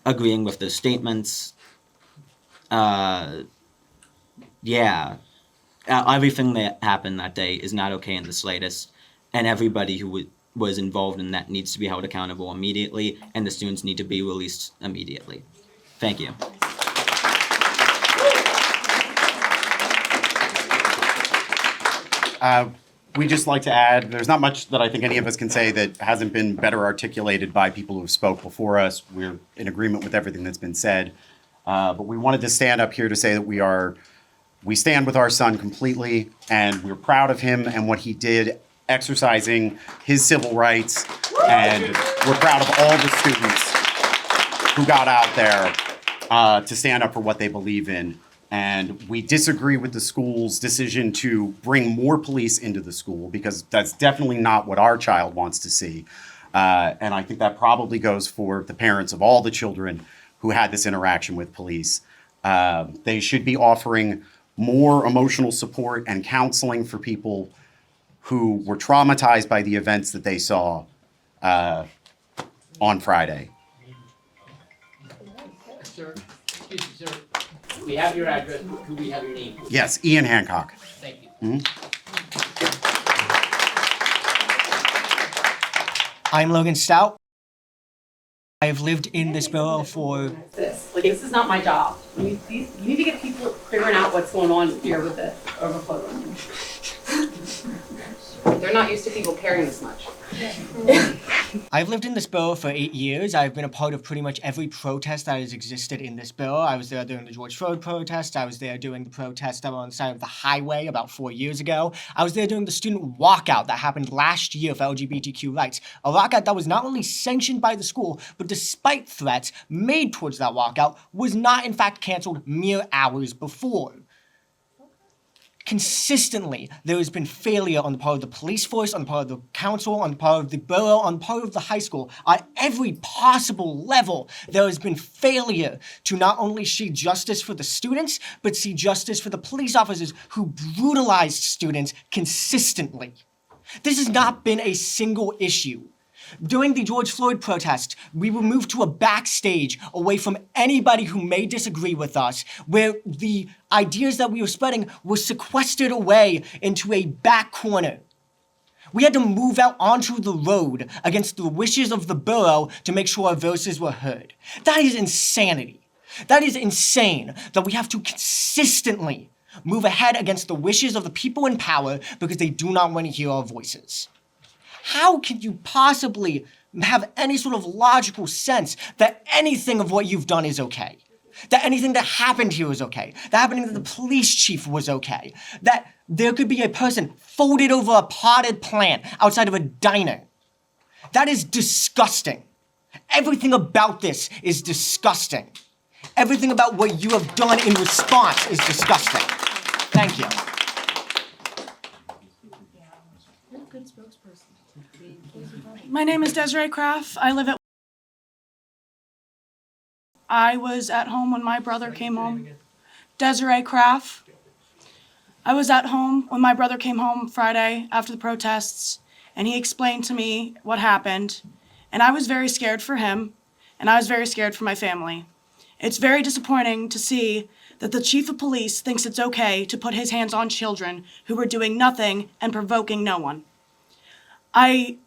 agreeing with their statements. Everything that happened that day is not okay in the slightest, and everybody who was involved in that needs to be held accountable immediately, and the students need to be released immediately. Thank you. We just like to add, there's not much that I think any of us can say that hasn't been better articulated by people who spoke before us. We're in agreement with everything that's been said. But we wanted to stand up here to say that we stand with our son completely, and we're proud of him and what he did exercising his civil rights. And we're proud of all the students who got out there to stand up for what they believe in. And we disagree with the school's decision to bring more police into the school, because that's definitely not what our child wants to see. And I think that probably goes for the parents of all the children who had this interaction with police. They should be offering more emotional support and counseling for people who were traumatized by the events that they saw on Friday. Sir, excuse me, sir. We have your address. Could we have your name? Yes, Ian Hancock. Thank you. I'm Logan Stout. I have lived in this borough for... This is not my job. You need to get people figuring out what's going on here with the overflow. They're not used to people caring this much. I've lived in this borough for 8 years. I've been a part of pretty much every protest that has existed in this borough. I was there during the George Floyd protest. I was there during the protest that were on the side of the highway about 4 years ago. I was there during the student walkout that happened last year for LGBTQ rights. A walkout that was not only sanctioned by the school, but despite threats made towards that walkout, was not in fact canceled mere hours before. Consistently, there has been failure on the part of the police force, on the part of the council, on the part of the borough, on the part of the high school. At every possible level, there has been failure to not only see justice for the students, but see justice for the police officers who brutalized students consistently. This has not been a single issue. During the George Floyd protest, we were moved to a backstage away from anybody who may disagree with us, where the ideas that we were spreading were sequestered away into a back corner. We had to move out onto the road against the wishes of the borough to make sure our voices were heard. That is insanity. That is insane that we have to consistently move ahead against the wishes of the people in power because they do not want to hear our voices. How can you possibly have any sort of logical sense that anything of what you've done is okay? That anything that happened here is okay? That happening to the police chief was okay? That there could be a person folded over a potted plant outside of a diner? That is disgusting. Everything about this is disgusting. Everything about what you have done in response is disgusting. Thank you. My name is Desiree Craft. I was at home when my brother came home. Desiree Craft. I was at home when my brother came home Friday after the protests, and he explained to me what happened. And I was very scared for him, and I was very scared for my family. It's very disappointing to see that the chief of police thinks it's okay to put his hands on children who were doing nothing and provoking no one. I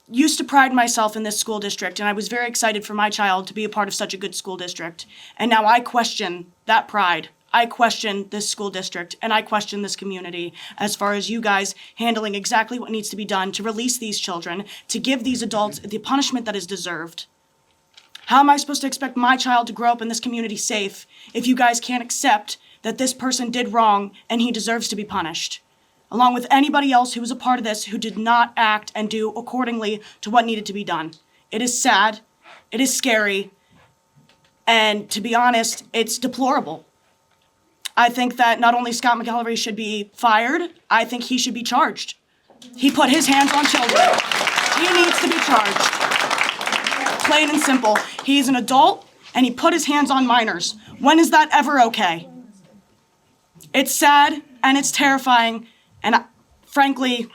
used to pride myself in this school district, and I was very excited for my child to be a part of such a good school district. And now I question that pride. I question this school district, and I question this community as far as you guys handling exactly what needs to be done to release these children, to give these adults the punishment that is deserved. How am I supposed to expect my child to grow up in this community safe if you guys can't accept that this person did wrong and he deserves to be punished? along with anybody else who was a part of this who did not act and do accordingly to what needed to be done. It is sad, it is scary, and to be honest, it's deplorable. I think that not only Scott McElree should be fired, I think he should be charged. He put his hands on children. He needs to be charged. Plain and simple. He's an adult and he put his hands on minors. When is that ever okay? It's sad and it's terrifying, and frankly,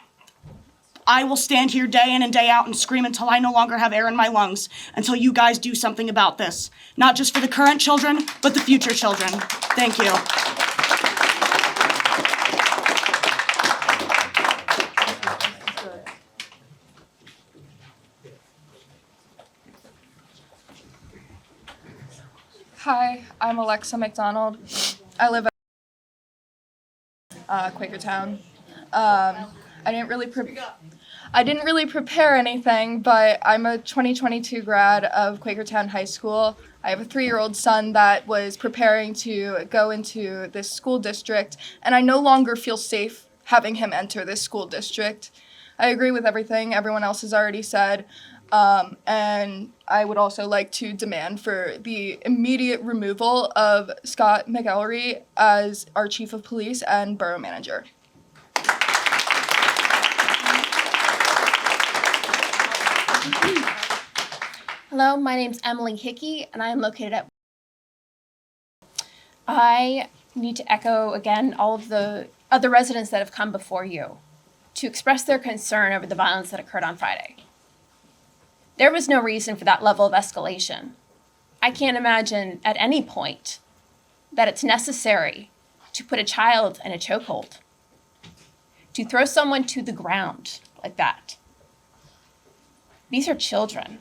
I will stand here day in and day out and scream until I no longer have air in my lungs, until you guys do something about this. Not just for the current children, but the future children. Thank you. Hi, I'm Alexa McDonald. I live at Quakertown. I didn't really prepare anything, but I'm a 2022 grad of Quakertown High School. I have a 3-year-old son that was preparing to go into this school district, and I no longer feel safe having him enter this school district. I agree with everything everyone else has already said, and I would also like to demand for the immediate removal of Scott McElree as our chief of police and borough manager. Hello, my name's Emily Hickey, and I am located at... I need to echo again all of the other residents that have come before you to express their concern over the violence that occurred on Friday. There was no reason for that level of escalation. I can't imagine at any point that it's necessary to put a child in a chokehold, to throw someone to the ground like that. These are children,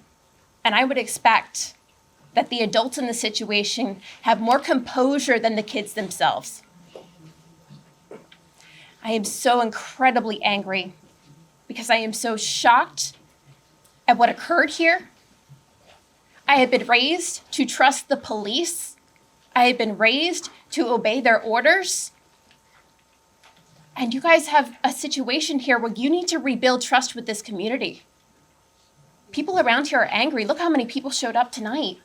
and I would expect that the adults in the situation have more composure than the kids themselves. I am so incredibly angry because I am so shocked at what occurred here. I have been raised to trust the police. I have been raised to obey their orders. And you guys have a situation here where you need to rebuild trust with this community. People around here are angry. Look how many people showed up tonight.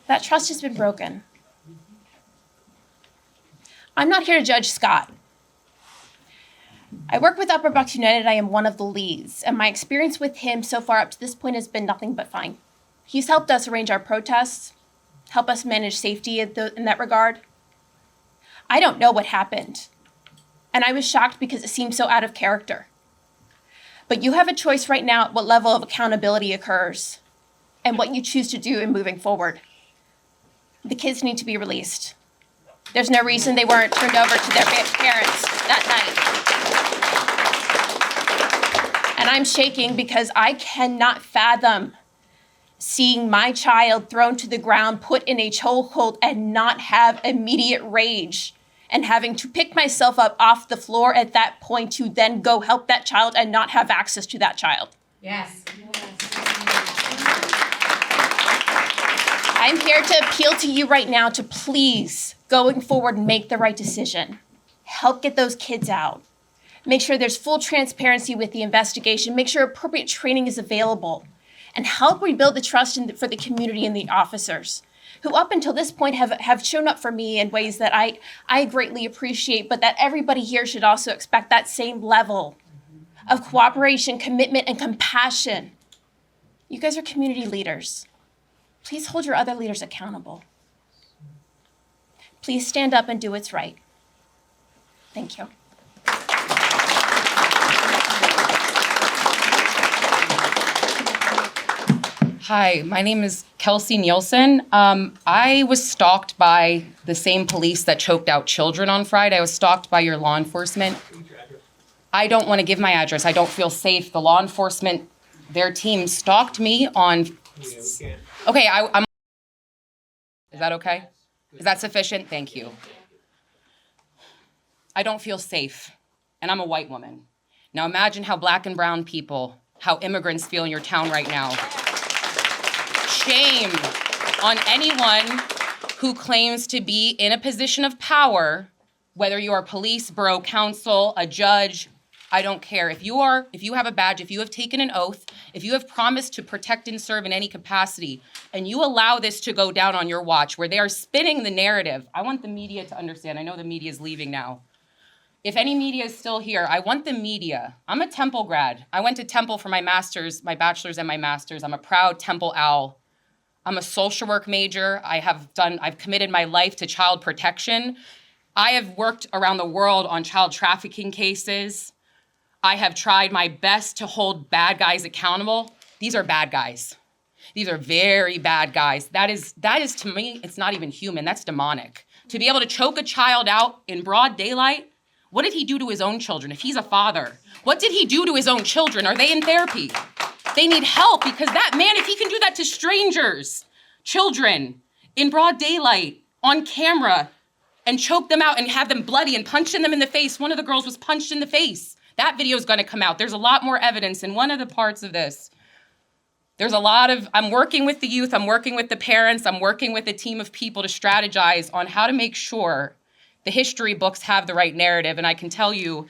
That trust has been broken. I'm not here to judge Scott. I work with Upper Bucks United. I am one of the leads, and my experience with him so far up to this point has been nothing but fine. He's helped us arrange our protests, help us manage safety in that regard. I don't know what happened, and I was shocked because it seemed so out of character. But you have a choice right now at what level of accountability occurs and what you choose to do in moving forward. The kids need to be released. There's no reason they weren't turned over to their parents that night. And I'm shaking because I cannot fathom seeing my child thrown to the ground, put in a chokehold, and not have immediate rage, and having to pick myself up off the floor at that point to then go help that child and not have access to that child. Yes. I'm here to appeal to you right now to please, going forward, make the right decision. Help get those kids out. Make sure there's full transparency with the investigation. Make sure appropriate training is available. And help rebuild the trust for the community and the officers, who up until this point have shown up for me in ways that I greatly appreciate, but that everybody here should also expect that same level of cooperation, commitment, and compassion. You guys are community leaders. Please hold your other leaders accountable. Please stand up and do what's right. Thank you. Hi, my name is Kelsey Nielsen. I was stalked by the same police that choked out children on Friday. I was stalked by your law enforcement. I don't want to give my address. I don't feel safe. The law enforcement, their team stalked me on... Okay, I'm... Is that okay? Is that sufficient? Thank you. I don't feel safe, and I'm a white woman. Now imagine how black and brown people, how immigrants feel in your town right now. Shame on anyone who claims to be in a position of power Whether you are police, borough council, a judge, I don't care. If you have a badge, if you have taken an oath, if you have promised to protect and serve in any capacity, and you allow this to go down on your watch where they are spinning the narrative, I want the media to understand. I know the media is leaving now. If any media is still here, I want the media. I'm a Temple grad. I went to Temple for my master's, my bachelor's and my master's. I'm a proud Temple owl. I'm a social work major. I've committed my life to child protection. I have worked around the world on child trafficking cases. I have tried my best to hold bad guys accountable. These are bad guys. These are very bad guys. That is to me, it's not even human, that's demonic. To be able to choke a child out in broad daylight, what did he do to his own children? If he's a father, what did he do to his own children? Are they in therapy? They need help because that man, if he can do that to strangers, children, in broad daylight, on camera, and choke them out and have them bloody and punching them in the face. One of the girls was punched in the face. That video is gonna come out. There's a lot more evidence in one of the parts of this. I'm working with the youth, I'm working with the parents, I'm working with a team of people to strategize on how to make sure the history books have the right narrative. And I can tell you,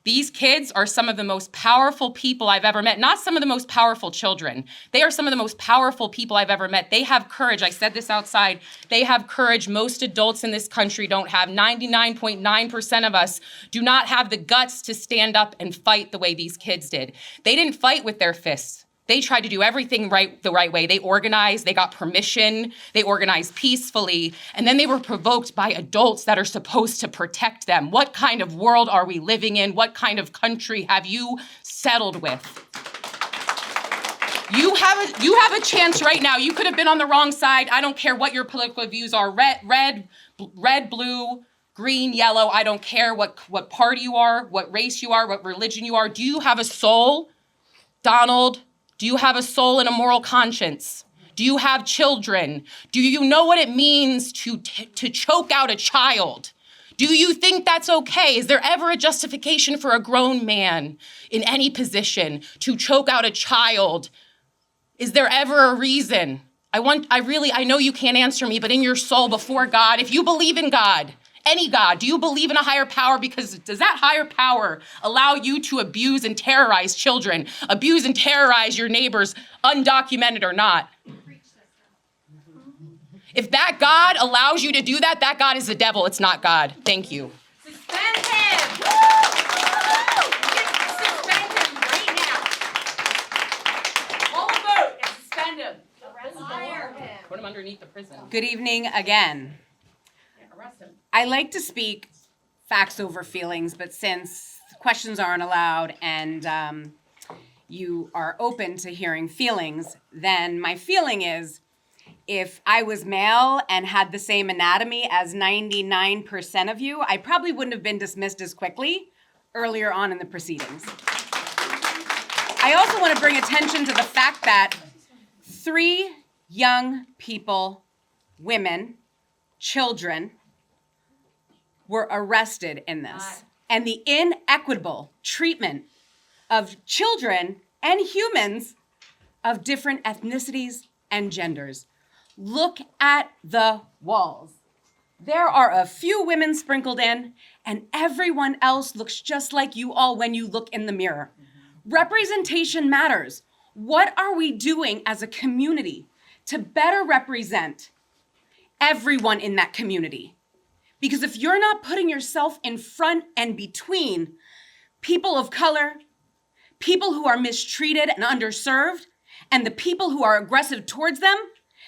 these kids are some of the most powerful people I've ever met. Not some of the most powerful children. They are some of the most powerful people I've ever met. They have courage. I said this outside. They have courage most adults in this country don't have. 99.9% of us do not have the guts to stand up and fight the way these kids did. They didn't fight with their fists. They tried to do everything the right way. They organized, they got permission, they organized peacefully, and then they were provoked by adults that are supposed to protect them. What kind of world are we living in? What kind of country have you settled with? You have a chance right now. You could have been on the wrong side. I don't care what your political views are. Red, blue, green, yellow. I don't care what party you are, what race you are, what religion you are. Do you have a soul, Donald? Do you have a soul and a moral conscience? Do you have children? Do you know what it means to choke out a child? Do you think that's okay? Is there ever a justification for a grown man in any position to choke out a child? Is there ever a reason? I know you can't answer me, but in your soul before God, if you believe in God, any God, do you believe in a higher power? Because does that higher power allow you to abuse and terrorize children, abuse and terrorize your neighbors, undocumented or not? If that God allows you to do that, that God is the devil. It's not God. Thank you. Suspend him! Suspend him right now. Call a vote and suspend him. Fire him. Put him underneath the prison. Good evening again. Arrest him. I like to speak facts over feelings, but since questions aren't allowed and you are open to hearing feelings, then my feeling is if I was male and had the same anatomy as 99% of you, I probably wouldn't have been dismissed as quickly earlier on in the proceedings. I also want to bring attention to the fact that 3 young people, women, children, were arrested in this. And the inequitable treatment of children and humans of different ethnicities and genders. Look at the walls. There are a few women sprinkled in, and everyone else looks just like you all when you look in the mirror. Representation matters. What are we doing as a community to better represent everyone in that community? Because if you're not putting yourself in front and between people of color, people who are mistreated and underserved, and the people who are aggressive towards them,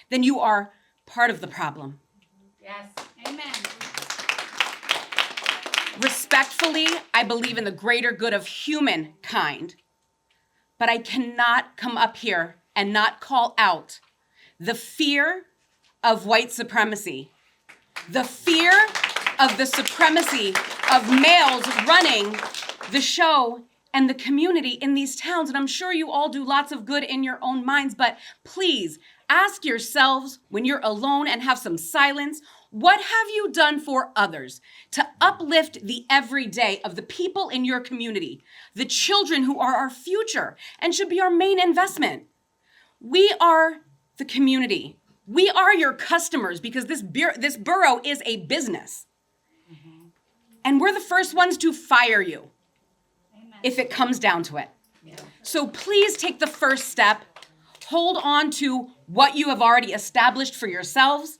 then you are part of the problem. Yes. Amen. Respectfully, I believe in the greater good of humankind, but I cannot come up here and not call out the fear of white supremacy, the fear of the supremacy of males running the show and the community in these towns. And I'm sure you all do lots of good in your own minds, but please ask yourselves when you're alone and have some silence, what have you done for others to uplift the everyday of the people in your community, the children who are our future and should be our main investment? We are the community. We are your customers because this borough is a business. And we're the first ones to fire you if it comes down to it. So please take the first step. Hold on to what you have already established for yourselves,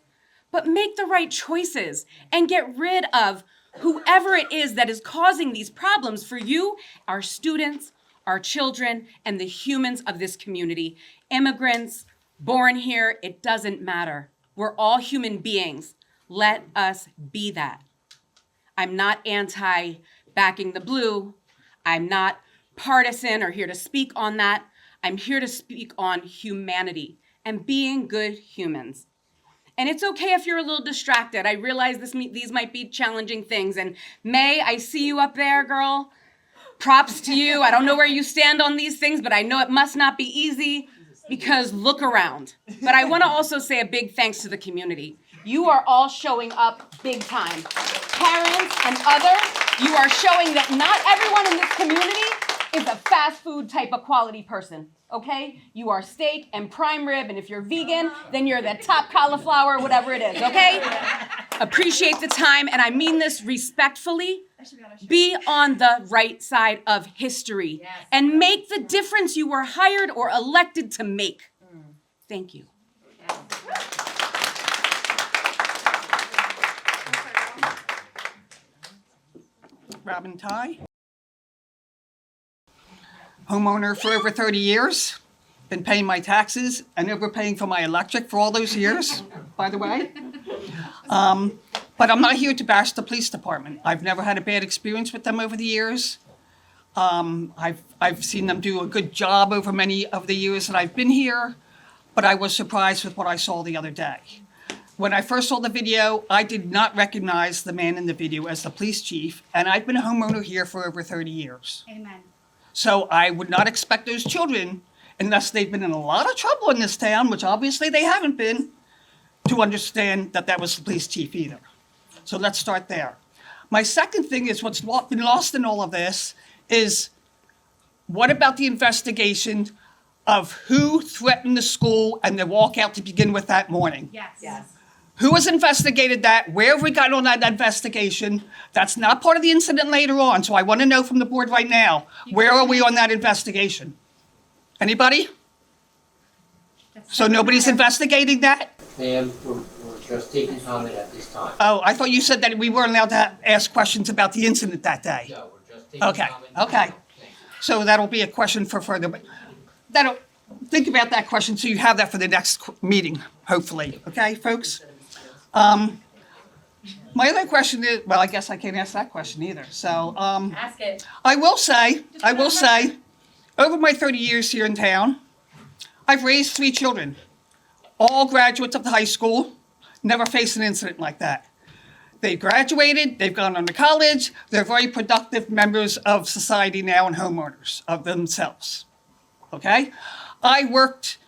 but make the right choices and get rid of whoever it is that is causing these problems for you, our students, our children, and the humans of this community. Immigrants, born here, it doesn't matter. We're all human beings. Let us be that. I'm not anti-backing the blue. I'm not partisan or here to speak on that. I'm here to speak on humanity and being good humans. And it's okay if you're a little distracted. I realize these might be challenging things. And May, I see you up there, girl. Props to you. I don't know where you stand on these things, but I know it must not be easy because look around. But I want to also say a big thanks to the community. You are all showing up big time. Parents and others, you are showing that not everyone in this community is a fast food type of quality person, okay? You are steak and prime rib, and if you're vegan, then you're the top cauliflower, whatever it is, okay? Appreciate the time, and I mean this respectfully. Be on the right side of history and make the difference you were hired or elected to make. Thank you. Robin Ty. Homeowner for over 30 years. Been paying my taxes and overpaying for my electric for all those years, by the way. But I'm not here to bash the police department. I've never had a bad experience with them over the years. I've seen them do a good job over many of the years that I've been here, but I was surprised with what I saw the other day. When I first saw the video, I did not recognize the man in the video as the police chief, and I've been a homeowner here for over 30 years. Amen. So I would not expect those children, unless they've been in a lot of trouble in this town, which obviously they haven't been, to understand that that was the police chief either. So let's start there. My second thing is what's been lost in all of this is what about the investigation of who threatened the school and the walkout to begin with that morning? Yes. Who has investigated that? Where have we gotten on that investigation? That's not part of the incident later on, so I want to know from the board right now, where are we on that investigation? Anybody? So nobody's investigating that? Ma'am, we're just taking comment at this time. Oh, I thought you said that we weren't allowed to ask questions about the incident that day. No, we're just taking Okay, comment. okay. So that'll be a question for further, but think about that question so you have that for the next meeting, hopefully. Okay, folks? My other question is, well, I guess I can't ask that question either. So, Ask it. I will say, over my 30 years here in town, I've raised 3 children, all graduates of the high school, never faced an incident like that. They graduated, they've gone on to college, they're very productive members of society now and homeowners of themselves, okay? I worked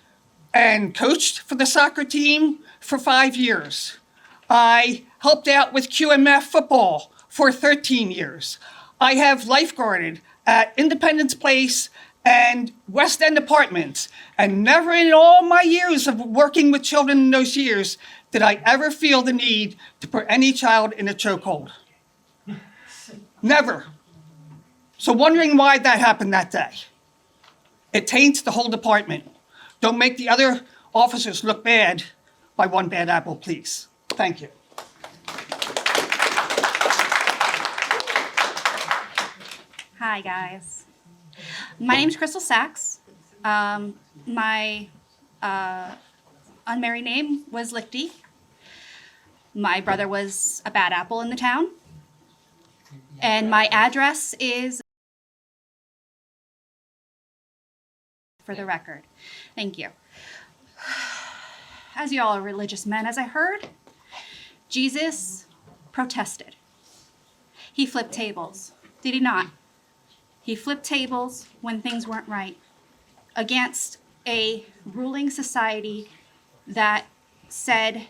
and coached for the soccer team for 5 years. I helped out with QMF football for 13 years. I have lifeguarded at Independence Place and West End Apartments, and never in all my years of working with children in those years did I ever feel the need to put any child in a chokehold. Never. So wondering why that happened that day. It taints the whole department. Don't make the other officers look bad by one bad apple, please. Thank you. Hi, guys. My name's Crystal Sachs. My unmarried name was Lichty. My brother was a bad apple in the town. And my address is, for the record. Thank you. As you all are religious men, as I heard, Jesus protested. He flipped tables. Did he not? He flipped tables when things weren't right against a ruling society that said,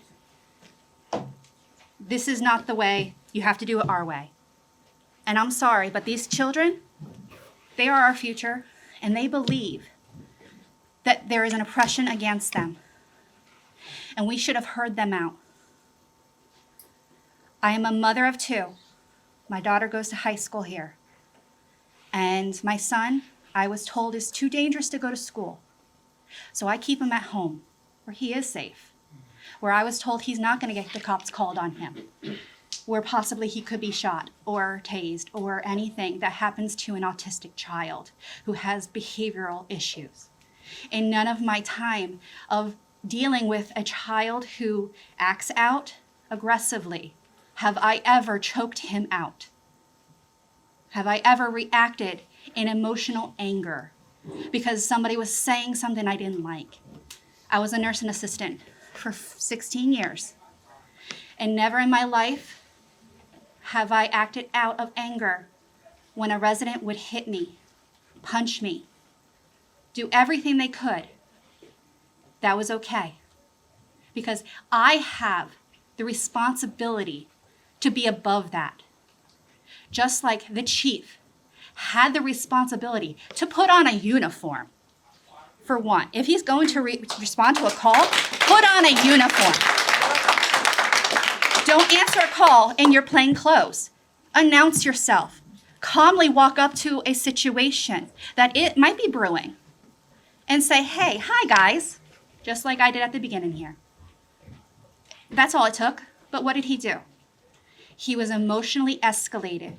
this is not the way, you have to do it our way. And I'm sorry, but these children, they are our future, and they believe that there is an oppression against them. And we should have heard them out. I am a mother of 2. My daughter goes to high school here. And my son, I was told, is too dangerous to go to school. So I keep him at home, where he is safe, where I was told he's not going to get the cops called on him, where possibly he could be shot or tased or anything that happens to an autistic child who has behavioral issues. In none of my time of dealing with a child who acts out aggressively have I ever choked him out. Have I ever reacted in emotional anger because somebody was saying something I didn't like? I was a nursing assistant for 16 years, and never in my life have I acted out of anger when a resident would hit me, punch me, do everything they could. That was okay, because I have the responsibility to be above that. Just like the chief had the responsibility to put on a uniform. For one, if he's going to respond to a call, put on a uniform. Don't answer a call in your plain clothes. Announce yourself. Calmly walk up to a situation that it might be brewing and say, hey, hi guys, just like I did at the beginning here. That's all it took. But what did he do? He was emotionally escalated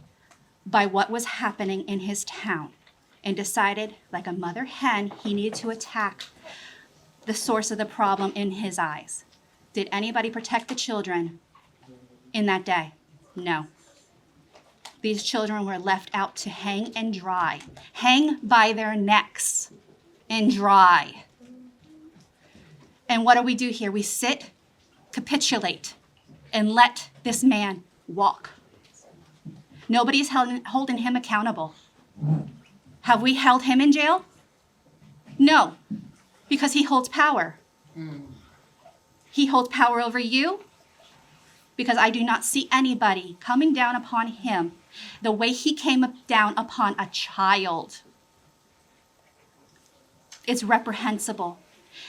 by what was happening in his town and decided, like a mother hen, he needed to attack the source of the problem in his eyes. Did anybody protect the children in that day? No. These children were left out to hang and dry, hang by their necks and dry. And what do we do here? We sit, capitulate, and let this man walk. Nobody's holding him accountable. Have we held him in jail? No, because he holds power. He holds power over you because I do not see anybody coming down upon him the way he came down upon a child. It's reprehensible.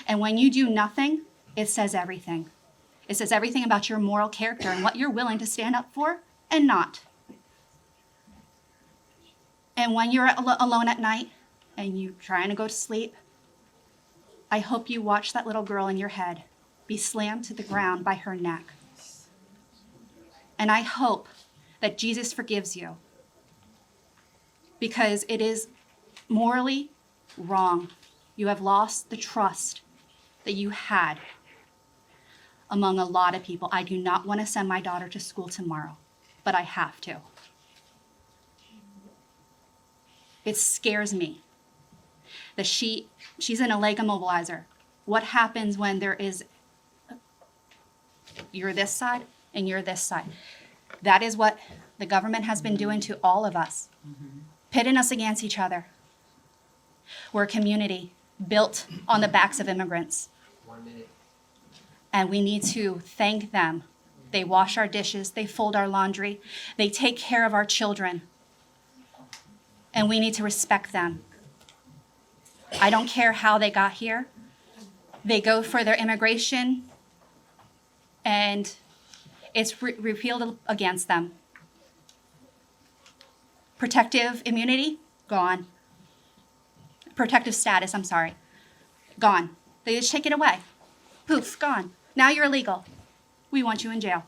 And when you do nothing, it says everything. It says everything about your moral character and what you're willing to stand up for and not. And when you're alone at night and you're trying to go to sleep, I hope you watch that little girl in your head be slammed to the ground by her neck. And I hope that Jesus forgives you, because it is morally wrong. You have lost the trust that you had among a lot of people. I do not want to send my daughter to school tomorrow, but I have to. It scares me that she's in a leg immobilizer. What happens when there is, you're this side and you're this side? That is what the government has been doing to all of us, pitting us against each other. We're a community built on the backs of immigrants. 1 minute. And we need to thank them. They wash our dishes, they fold our laundry, they take care of our children. And we need to respect them. I don't care how they got here. They go for their immigration, and it's repealed against them. Protective immunity, gone. Protective status, I'm sorry, gone. They just take it away. Poof, gone. Now you're illegal. We want you in jail.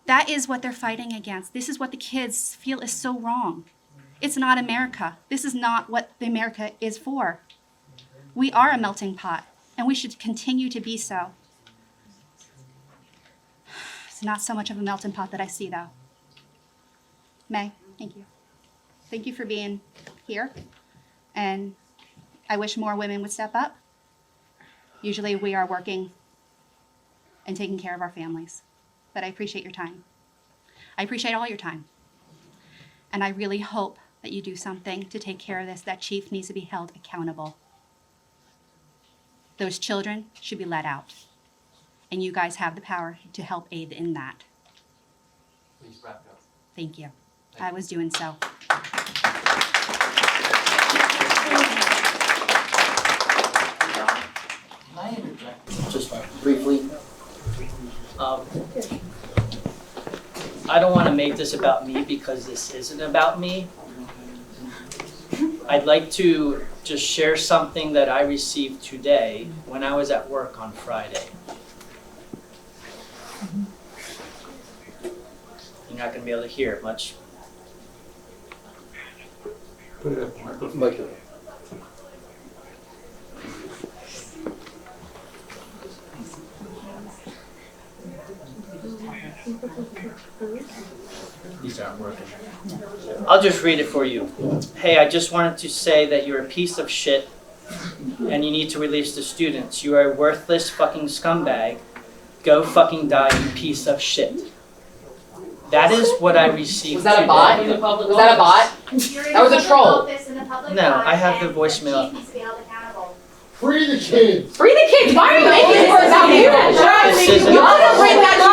That is what they're fighting against. This is what the kids feel is so wrong. It's not America. This is not what the America is for. We are a melting pot, and we should continue to be so. It's not so much of a melting pot that I see, though. May, thank you. Thank you for being here, and I wish more women would step up. Usually we are working and taking care of our families, but I appreciate your time. I appreciate all your time, and I really hope that you do something to take care of this. That chief needs to be held accountable. Those children should be let out, and you guys have the power to help aid in that. Please wrap it up. Thank you. I was doing so. Can I interject just briefly? I don't want to make this about me because this isn't about me. I'd like to just share something that I received today when I was at work on Friday. You're not going to be able to hear it much. Put it at the microphone. These aren't working. I'll just read it for you. Hey, I just wanted to say that you're a piece of shit and you need to release the students. You are a worthless fucking scumbag. Go fucking die, you piece of shit. That is what I received. Was that a bot? today. Was that a bot? That was a troll. No, I have the voicemail. Free the kids. Free the kids. Why are you making this about you? You want to bring that to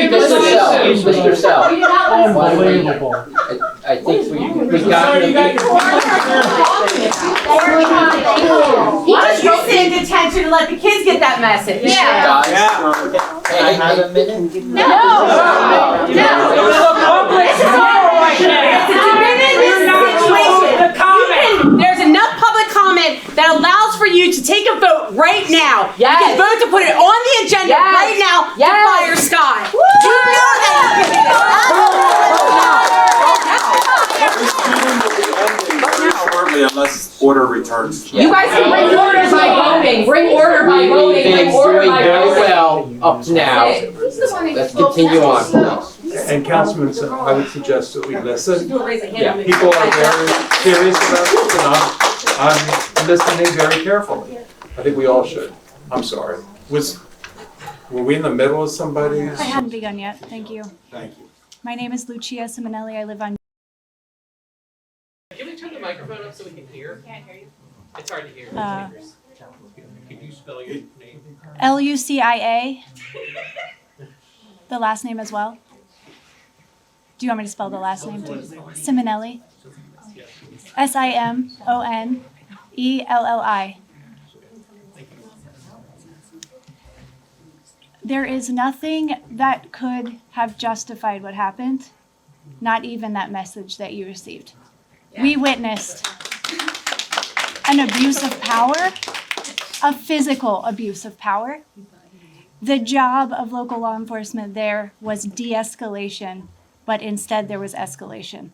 yourself. Mr. Sell. Unbelievable. I think we got He just wrote in detention to let the kids get that message. Guys, I have a minute? No. This is horrible right now. It's a diminished situation. There's enough public comment that allows for you to take a vote right now. Yes. You can vote to put it on the agenda right now to fire Scott. You know Shortly, unless order returns. You guys can bring order by voting. Bring order by voting. We've Bring been order doing by very voting. well up to now. Let's continue on. And Councilman, Sell, I would suggest that we listen. Raise a hand. Yeah. People are very serious about this, and I'm listening very carefully. I think we all should. I'm sorry. Were we in the middle of somebody's? I hadn't begun yet. Thank you. Thank you. My name is Lucia Simonelli. I live on. Can we turn the microphone up so we can hear? Can't hear you. It's hard to hear. Could you spell your name? Lucia. The last name as well. Do you want me to spell the last name too? Simonelli. Simonelli. There is nothing that could have justified what happened, not even that message that you received. We witnessed an abuse of power, a physical abuse of power. The job of local law enforcement there was de-escalation, but instead there was escalation.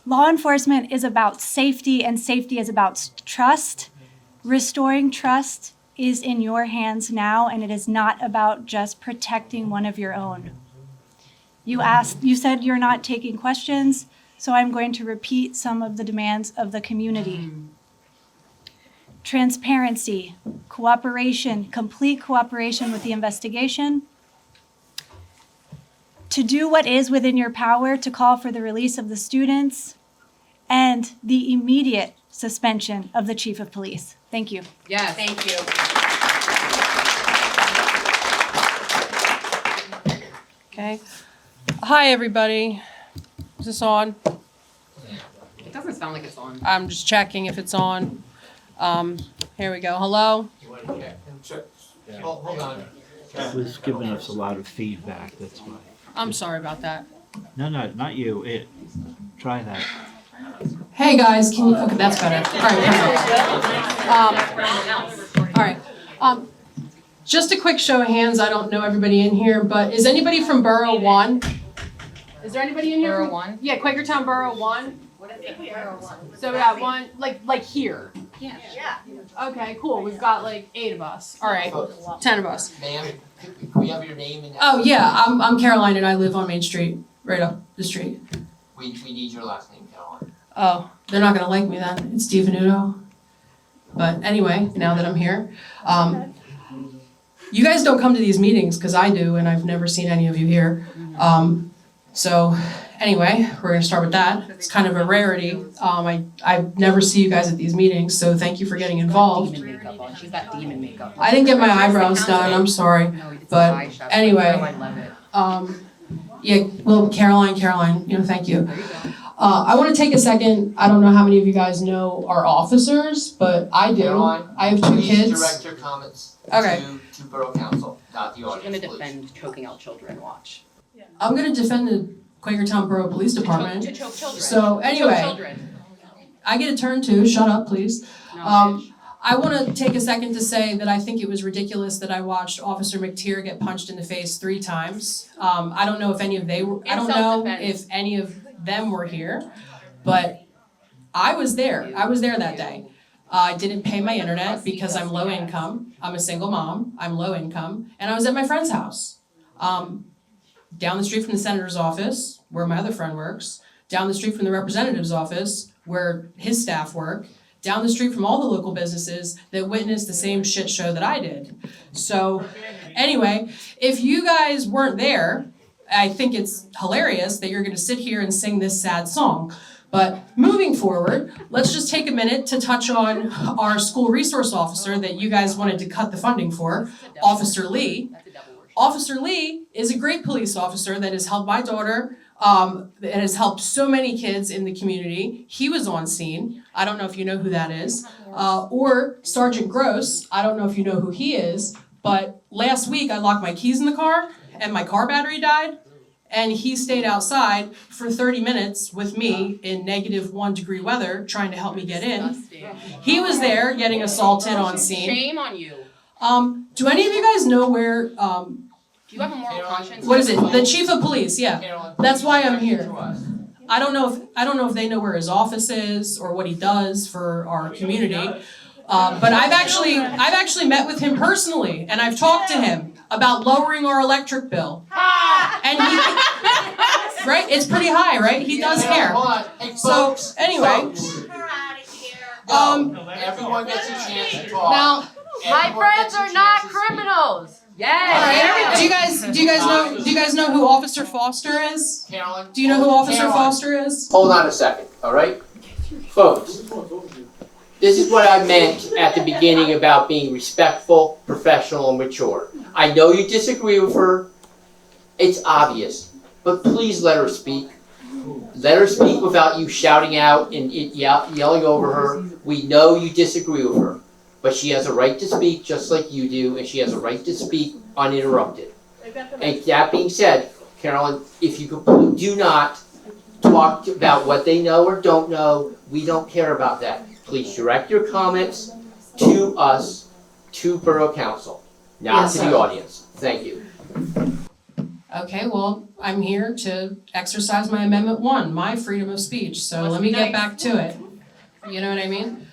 Law enforcement is about safety, and safety is about trust. Restoring trust is in your hands now, and it is not about just protecting one of your own. You said you're not taking questions, so I'm going to repeat some of the demands of the community. Transparency, cooperation, complete cooperation with the investigation. To do what is within your power to call for the release of the students and the immediate suspension of the chief of police. Thank you. Yes. Thank you. Okay. Hi, everybody. Is this on? It doesn't sound like it's on. I'm just checking if it's on. Here we go. Hello? Hold on. It was giving us a lot of feedback, that's why. I'm sorry about that. No, not you, it. Try that. Hey, guys, can you, okay, that's better. All right, perfect. All right. Just a quick show of hands. I don't know everybody in here, but is anybody from Borough 1? Is there anybody in here? Borough 1? Yeah, Quakertown Borough 1. What is it? Borough 1. So we got one, like here. Yeah. Okay, cool. We've got like 8 of us. All right, 10 of us. Ma'am, can we have your name and Oh yeah, I'm Caroline and I live on Main Street, right up the street. we need your last name, Caroline. Oh, they're not gonna like me then. It's Steve Venuto. But anyway, now that I'm here, you guys don't come to these meetings because I do, and I've never seen any of you here. So anyway, we're gonna start with that. It's kind of a rarity. I never see you guys at these meetings, so thank you for getting involved. Demon makeup on. She's got demon makeup. I didn't get my eyebrows done. I'm sorry, but anyway. Yeah, well, Caroline, thank you. I want to take a second. I don't know how many of you guys know our officers, but I do. Caroline, I have 2 kids. Please direct your comments Okay. to Borough Council, not the She's audience, gonna please. defend choking out children, watch. I'm going to defend the Quakertown Borough Police Department. To choke children. So anyway, To choke children. I get a turn too. Shut up, please. I want to take a second to say that I think it was ridiculous that I watched Officer McTeer get punched in the face 3 times. I don't know if any of I don't know if any of them were here, but I was there. I was there that day. I didn't pay my internet because I'm low income. I'm a single mom. I'm low income, and I was at my friend's house, down the street from the senator's office, where my other friend works, down the street from the representative's office, where his staff work, down the street from all the local businesses that witnessed the same shit show that I did. So anyway, if you guys weren't there, I think it's hilarious that you're gonna sit here and sing this sad song. But moving forward, let's just take a minute to touch on our school resource officer that you guys wanted to cut the funding for, Officer Lee. Officer Lee is a great police officer that has helped my daughter, that has helped so many kids in the community. He was on scene. I don't know if you know who that is. Or Sergeant Gross, I don't know if you know who he is, but last week I locked my keys in the car and my car battery died. And he stayed outside for 30 minutes with me in -1 degree weather trying to help me get in. He was there getting assaulted on scene. Shame on you. Do any of you guys know where, Do you have a moral conscience? what is it? The chief of police, yeah. That's why I'm here. I don't know if they know where his office is or what he does for our community. But I've actually met with him personally and I've talked to him about lowering our electric bill. And he, right? It's pretty high, right? He does care. So anyway, Everyone gets a chance to talk. now, My friends are not criminals. do you guys know who Officer Foster is? Carolyn. Do you know who Officer Carolyn. Foster is? Hold on a second, all right? Folks, this is what I meant at the beginning about being respectful, professional, and mature. I know you disagree with her. It's obvious. But please let her speak. Let her speak without you shouting out and yelling over her. We know you disagree with her. But she has a right to speak just like you do, and she has a right to speak uninterrupted. And that being said, Carolyn, if you do not talk about what they know or don't know, we don't care about that. Please direct your comments to us, to Borough Council, not to the audience. Thank you. Okay, well, I'm here to exercise my Amendment 1, my freedom of speech, so let me get back to it. You know what I mean?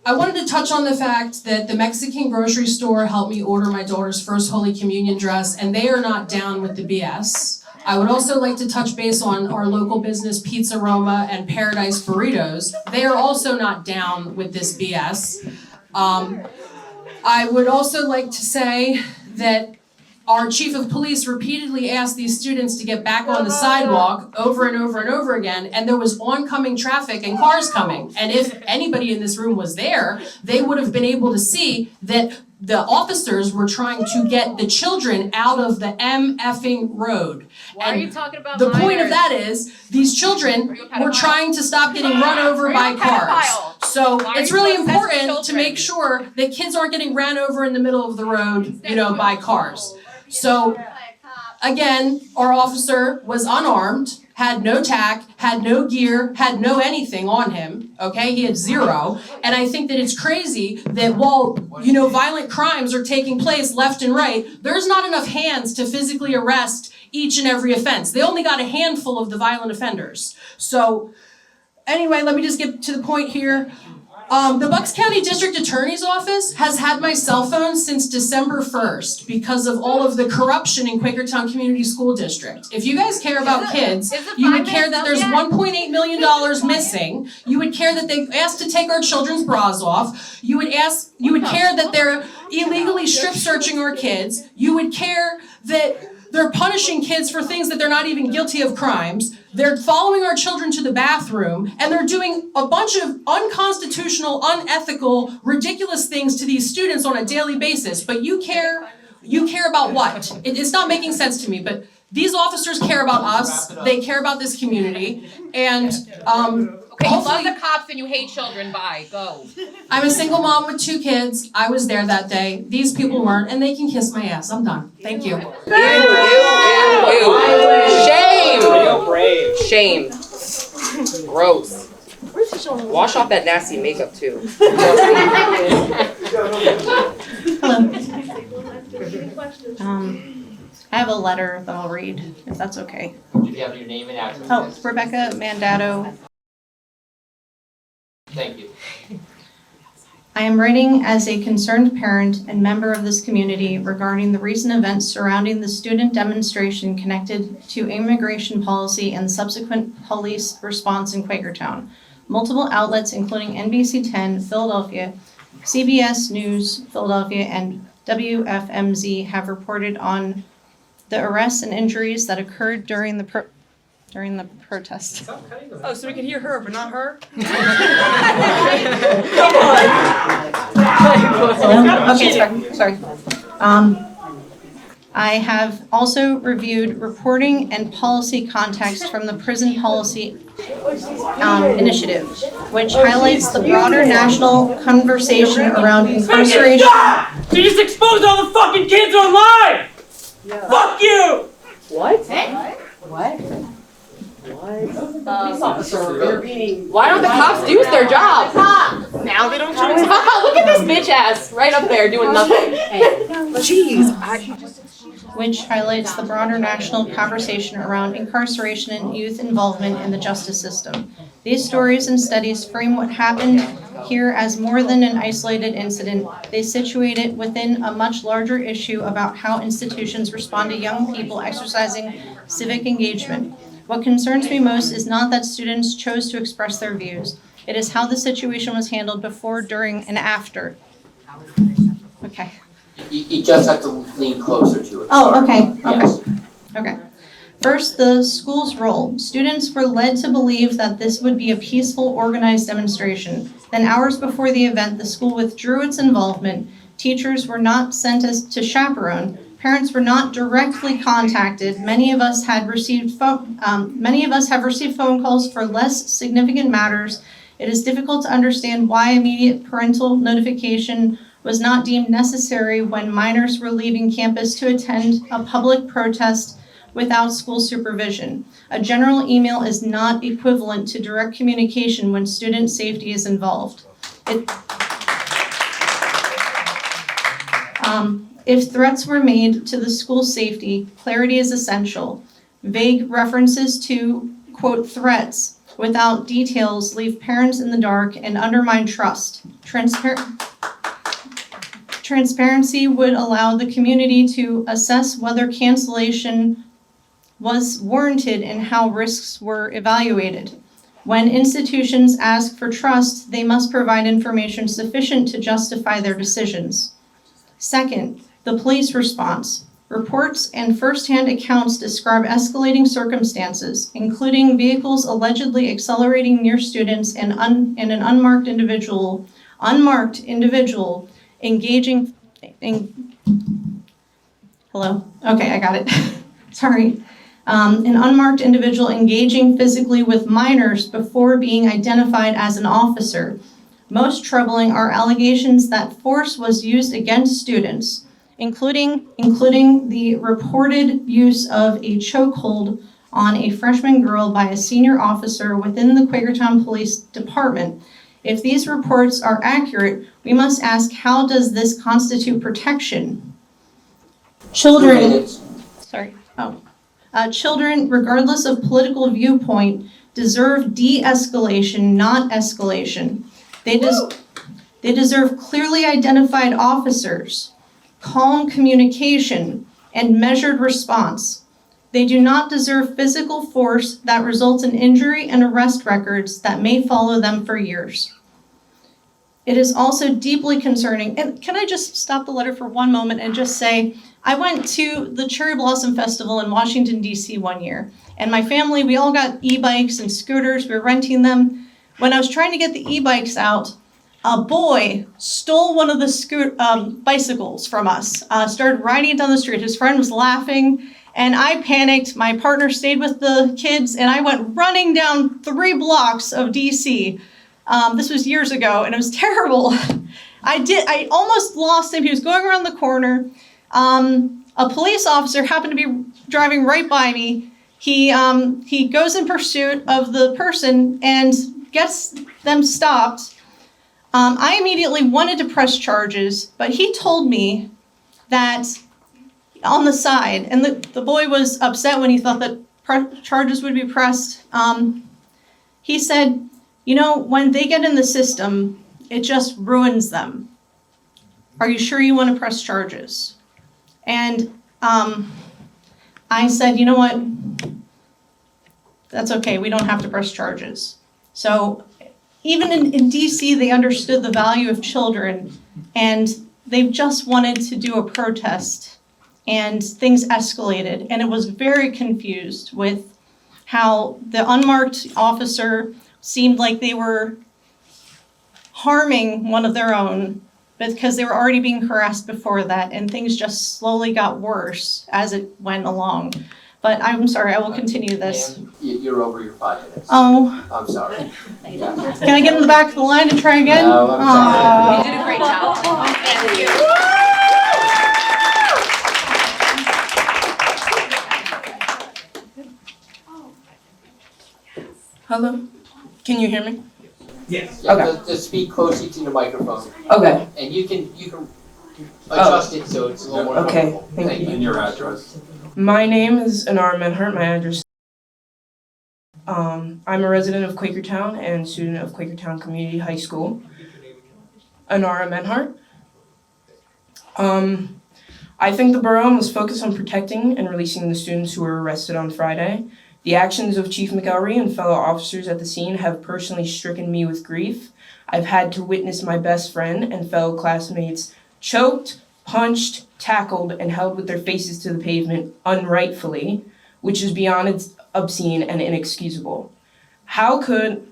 I wanted to touch on the fact that the Mexican grocery store helped me order my daughter's first Holy Communion dress, and they are not down with the BS. I would also like to touch base on our local business Pizza Roma and Paradise Burritos. They are also not down with this BS. I would also like to say that our chief of police repeatedly asked these students to get back on the sidewalk over and over and over again, and there was oncoming traffic and cars coming. And if anybody in this room was there, they would have been able to see that the officers were trying to get the children out of the MFing road. Why are you talking about the point of minors? that is, these children were trying to stop getting run over by cars. So it's really important to make sure that kids aren't getting ran over in the middle of the road, by cars. So again, our officer was unarmed, had no tack, had no gear, had no anything on him, okay? He had zero. And I think that it's crazy that while, violent crimes are taking place left and right, there's not enough hands to physically arrest each and every offense. They only got a handful of the violent offenders. So anyway, let me just get to the point here. The Bucks County District Attorney's Office has had my cell phone since December 1st because of all of the corruption in Quakertown Community School District. If you guys care about kids, you would care that there's $1.8 million missing. You would care that they asked to take our children's bras off. You would care that they're illegally strip searching our kids. You would care that they're punishing kids for things that they're not even guilty of crimes. They're following our children to the bathroom, and they're doing a bunch of unconstitutional, unethical, ridiculous things to these students on a daily basis. But you care about what? It's not making sense to me, but These officers care about us, they care about this community, and Okay, you love the cops and you hate children, bye, go. I'm a single mom with 2 kids. I was there that day. These people weren't, and they can kiss my ass. I'm done. Thank you. Ew. Shame! Real brave. Shame. Gross. Wash off that nasty makeup too. I have a letter that I'll read, if that's okay. Do you have your name and address? Oh, Rebecca Mandato. Thank you. I am writing as a concerned parent and member of this community regarding the recent events surrounding the student demonstration connected to immigration policy and subsequent police response in Quakertown. Multiple outlets, including NBC 10 Philadelphia, CBS News Philadelphia, and WFMZ have reported on the arrests and injuries that occurred during the protest. Oh, so we can hear her, but not her? Okay, sorry. I have also reviewed reporting and policy context from the Prison Policy Initiative, which highlights the broader national conversation around incarceration. You just exposed all the fucking kids online! Fuck you! What? What? Why don't the cops do their job? Now they don't choose. Look at this bitch ass right up there doing nothing. Jeez. Which highlights the broader national conversation around incarceration and youth involvement in the justice system. These stories and studies frame what happened here as more than an isolated incident. They situate it within a much larger issue about how institutions respond to young people exercising civic engagement. What concerns me most is not that students chose to express their views. It is how the situation was handled before, during, and after. Okay. You just have to lean closer to it. Oh, Sorry. okay, Yes. okay. First, the school's role. Students were led to believe that this would be a peaceful, organized demonstration. Then hours before the event, the school withdrew its involvement. Teachers were not sent as to chaperone. Parents were not directly contacted. Many of us have received phone calls for less significant matters. It is difficult to understand why immediate parental notification was not deemed necessary when minors were leaving campus to attend a public protest without school supervision. A general email is not equivalent to direct communication when student safety is involved. If threats were made to the school's safety, clarity is essential. Vague references to, quote, threats without details leave parents in the dark and undermine trust. Transparency would allow the community to assess whether cancellation was warranted and how risks were evaluated. When institutions ask for trust, they must provide information sufficient to justify their decisions. Second, the police response. Reports and firsthand accounts describe escalating circumstances, including vehicles allegedly accelerating near students and an unmarked individual engaging hello? Okay, I got it. Sorry. An unmarked individual engaging physically with minors before being identified as an officer. Most troubling are allegations that force was used against students, including the reported use of a chokehold on a freshman girl by a senior officer within the Quakertown Police Department. If these reports are accurate, we must ask, how does this constitute protection? Children, regardless of political viewpoint, deserve de-escalation, not escalation. They deserve clearly identified officers, calm communication, and measured response. They do not deserve physical force that results in injury and arrest records that may follow them for years. It is also deeply concerning, and can I just stop the letter for one moment and just say, I went to the Cherry Blossom Festival in Washington, D.C. one year, and my family, we all got e-bikes and scooters, we were renting them. When I was trying to get the e-bikes out, a boy stole one of the bicycles from us, started riding it down the street. His friend was laughing, and I panicked. My partner stayed with the kids, and I went running down 3 blocks of DC. This was years ago, and it was terrible. I almost lost him. He was going around the corner. A police officer happened to be driving right by me. He goes in pursuit of the person and gets them stopped. I immediately wanted to press charges, but he told me that on the side, and the boy was upset when he thought that charges would be pressed. He said, you know, when they get in the system, it just ruins them. Are you sure you want to press charges? And I said, you know what? That's okay. We don't have to press charges. So even in DC, they understood the value of children, and they just wanted to do a protest, and things escalated. And it was very confused with how the unmarked officer seemed like they were harming one of their own, because they were already being harassed before that, and things just slowly got worse as it went along. But I'm sorry, I will continue this. Ma'am, you're over your 5 minutes. Oh. I'm sorry. Can I get in the back of the line and try again? No, I'm sorry. You did a great job. Thank you. Hello? Can you hear me? Yes. Okay. Yeah, just speak closer to the microphone. Okay. And you can adjust it so it's a little more Okay, comfortable. thank you. And your address? My name is Anara Menhart. My address. I'm a resident of Quakertown and student of Quakertown Community High School. Anara Menhart. I think the borough must focus on protecting and releasing the students who were arrested on Friday. The actions of Chief McElree and fellow officers at the scene have personally stricken me with grief. I've had to witness my best friend and fellow classmates choked, punched, tackled, and held with their faces to the pavement unrightfully, which is beyond obscene and inexcusable. How could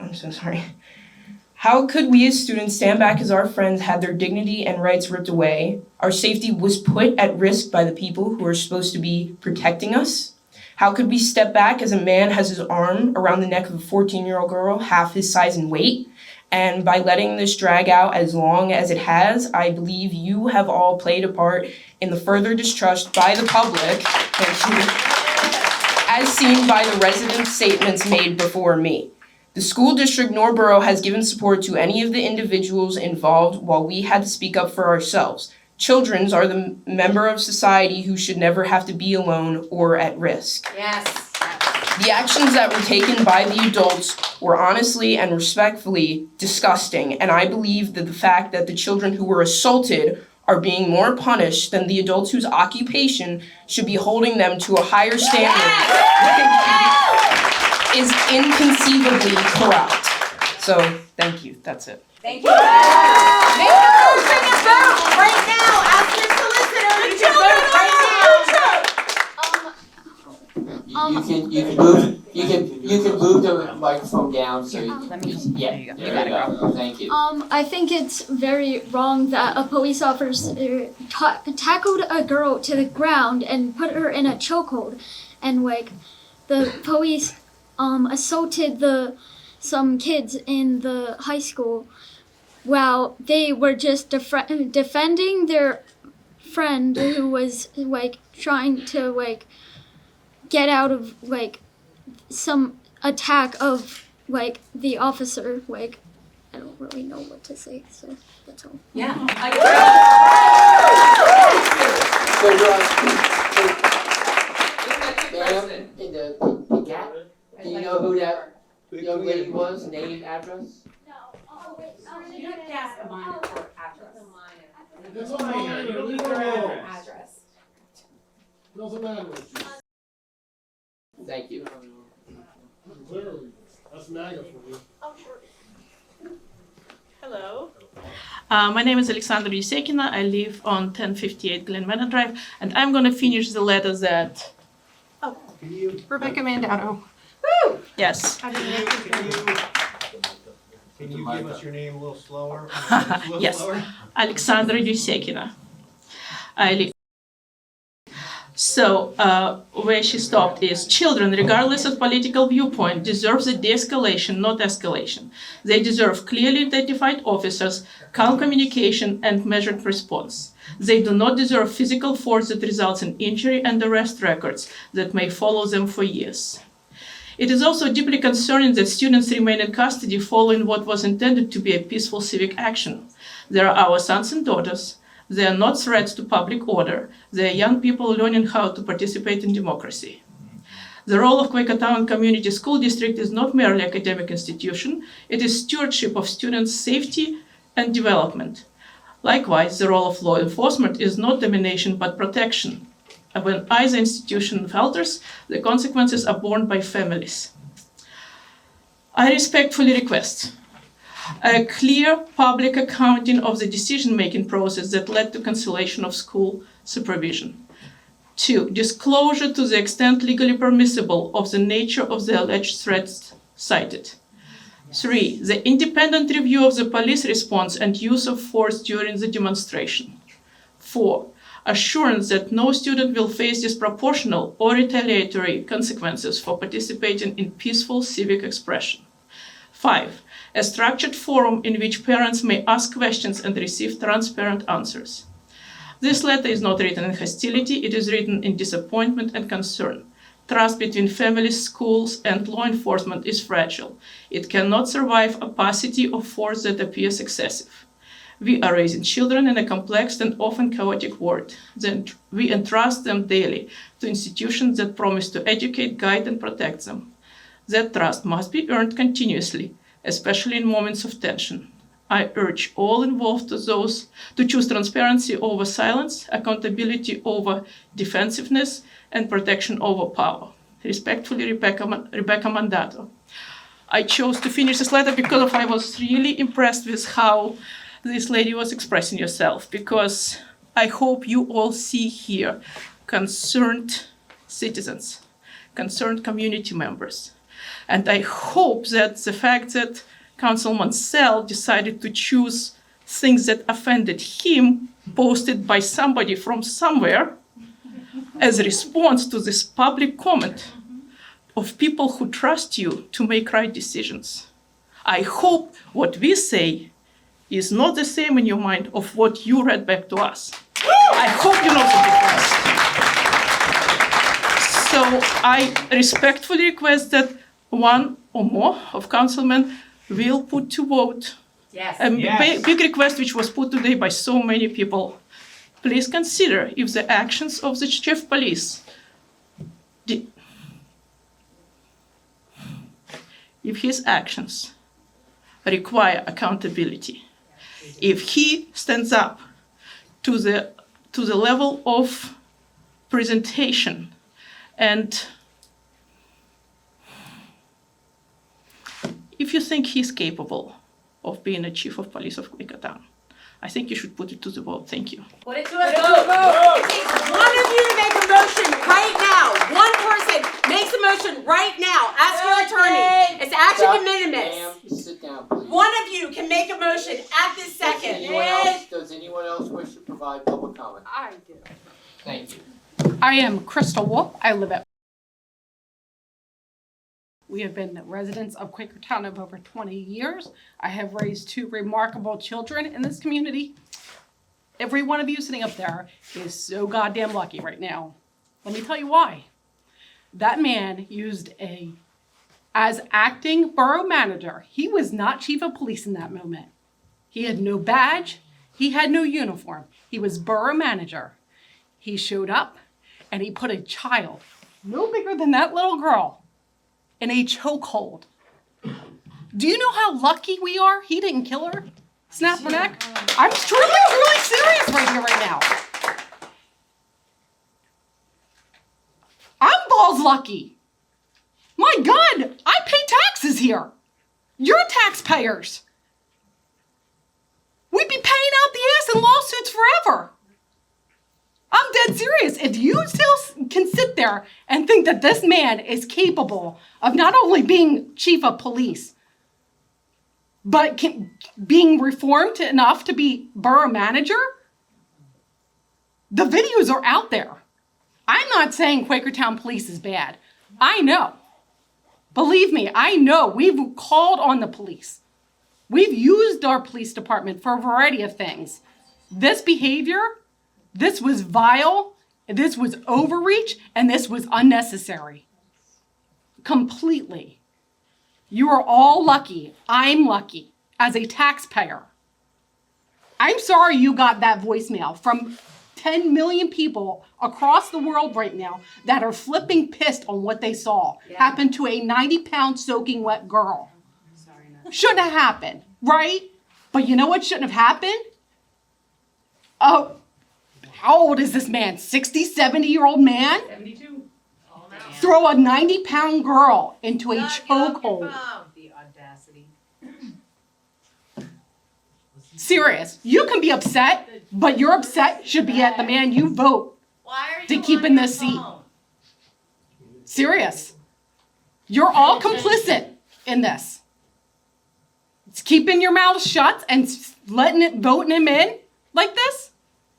we as students stand back as our friends had their dignity and rights ripped away? Our safety was put at risk by the people who are supposed to be protecting us. How could we step back as a man has his arm around the neck of a 14-year-old girl, half his size and weight? And by letting this drag out as long as it has, I believe you have all played a part in the further distrust by the public, as seen by the residents' statements made before me. The school district nor borough has given support to any of the individuals involved while we had to speak up for ourselves. Children are the member of society who should never have to be alone or at risk. Yes. The actions that were taken by the adults were honestly and respectfully disgusting, and I believe that the fact that the children who were assaulted are being more punished than the adults whose occupation should be holding them to a higher standard is inconceivably corrupt. So, thank you. That's it. Thank you. Make the person a vote right now. Ask your solicitor to vote right You can move the microphone down so there you go. Thank you. I think it's very wrong that a police officer tackled a girl to the ground and put her in a chokehold, and like the police assaulted some kids in the high school while they were just defending their friend who was like trying to like get out of like some attack of like the officer. Like I don't really know what to say, so that's all. Yeah. Ma'am, in the gap, do you know who that young lady was? Name, address? You have to ask a minor for address. It's a minor. Leave her alone. Address. Doesn't matter. Thank you. Clearly, that's MAGA for you. Hello. My name is Alexandra Yusekina. I live on 1058 Glen Manor Drive, and I'm going to finish the letter that. Oh, Rebecca Mandato. Woo! Yes. Can you give us your name a little slower? Yes, Alexandra Yusekina. So, where she stopped is, children, regardless of political viewpoint, deserve a de-escalation, not escalation. They deserve clearly identified officers, calm communication, and measured response. They do not deserve physical force that results in injury and arrest records that may follow them for years. It is also deeply concerning that students remain in custody following what was intended to be a peaceful civic action. They are our sons and daughters. They are not threats to public order. They are young people learning how to participate in democracy. The role of Quakertown Community School District is not merely an academic institution. It is stewardship of students' safety and development. Likewise, the role of law enforcement is not domination but protection. And when either institution falters, the consequences are borne by families. I respectfully request a clear public accounting of the decision-making process that led to cancellation of school supervision. 2, disclosure to the extent legally permissible of the nature of the alleged threats cited. 3, the independent review of the police response and use of force during the demonstration. 4, assurance that no student will face disproportional or retaliatory consequences for participating in peaceful civic expression. 5, a structured forum in which parents may ask questions and receive transparent answers. This letter is not written in hostility, it is written in disappointment and concern. Trust between families, schools, and law enforcement is fragile. It cannot survive opacity of force that appears excessive. We are raising children in a complex and often chaotic world. Then we entrust them daily to institutions that promise to educate, guide, and protect them. That trust must be earned continuously, especially in moments of tension. I urge all involved to choose transparency over silence, accountability over defensiveness, and protection over power. Respectfully, Rebecca Mandato. I chose to finish this letter because I was really impressed with how this lady was expressing herself, because I hope you all see here concerned citizens, concerned community members. And I hope that the fact that Councilman Sell decided to choose things that offended him, posted by somebody from somewhere, as a response to this public comment of people who trust you to make right decisions. I hope what we say is not the same in your mind of what you read back to us. I hope you know the difference. So I respectfully request that one or more of councilmen will put to vote a big request which was put today by so many people. Please consider if the actions of the chief of police, if his actions require accountability, if he stands up to the level of presentation and if you think he's capable of being a chief of police of Quakertown, I think you should put it to the vote. Thank you. Put it to a vote. It takes one of you to make a motion right now. One person makes a motion right now. Ask your attorney. It's action de minimis. Ma'am, sit down, please. One of you can make a motion at this second. Does anyone else wish to provide public comment? I do. Thank you. I am Crystal Wolf. I live at. We have been residents of Quakertown of over 20 years. I have raised 2 remarkable children in this community. Every one of you sitting up there is so goddamn lucky right now. Let me tell you why. That man used as acting borough manager, he was not chief of police in that moment. He had no badge, he had no uniform. He was borough manager. He showed up and he put a child, no bigger than that little girl, in a chokehold. Do you know how lucky we are? He didn't kill her, snap her neck. I'm really serious right here, right now. I'm balls lucky. My God, I pay taxes here. You're taxpayers. We'd be paying out the ass in lawsuits forever. I'm dead serious. If you still can sit there and think that this man is capable of not only being chief of police, but being reformed enough to be borough manager? The videos are out there. I'm not saying Quakertown police is bad. I know. Believe me, I know. We've called on the police. We've used our police department for a variety of things. This behavior, this was vile, this was overreach, and this was unnecessary. Completely. You are all lucky. I'm lucky as a taxpayer. I'm sorry you got that voicemail from 10 million people across the world right now that are flipping pissed on what they saw happen to a 90-pound soaking wet girl. Shouldn't have happened, right? But you know what shouldn't have happened? Oh, how old is this man? 60, 70-year-old man? 72. Throw a 90-pound girl into a chokehold. The audacity. Serious. You can be upset, but your upset should be at the man you vote to keep in this seat. Serious. You're all complicit in this. It's keeping your mouth shut and voting him in like this,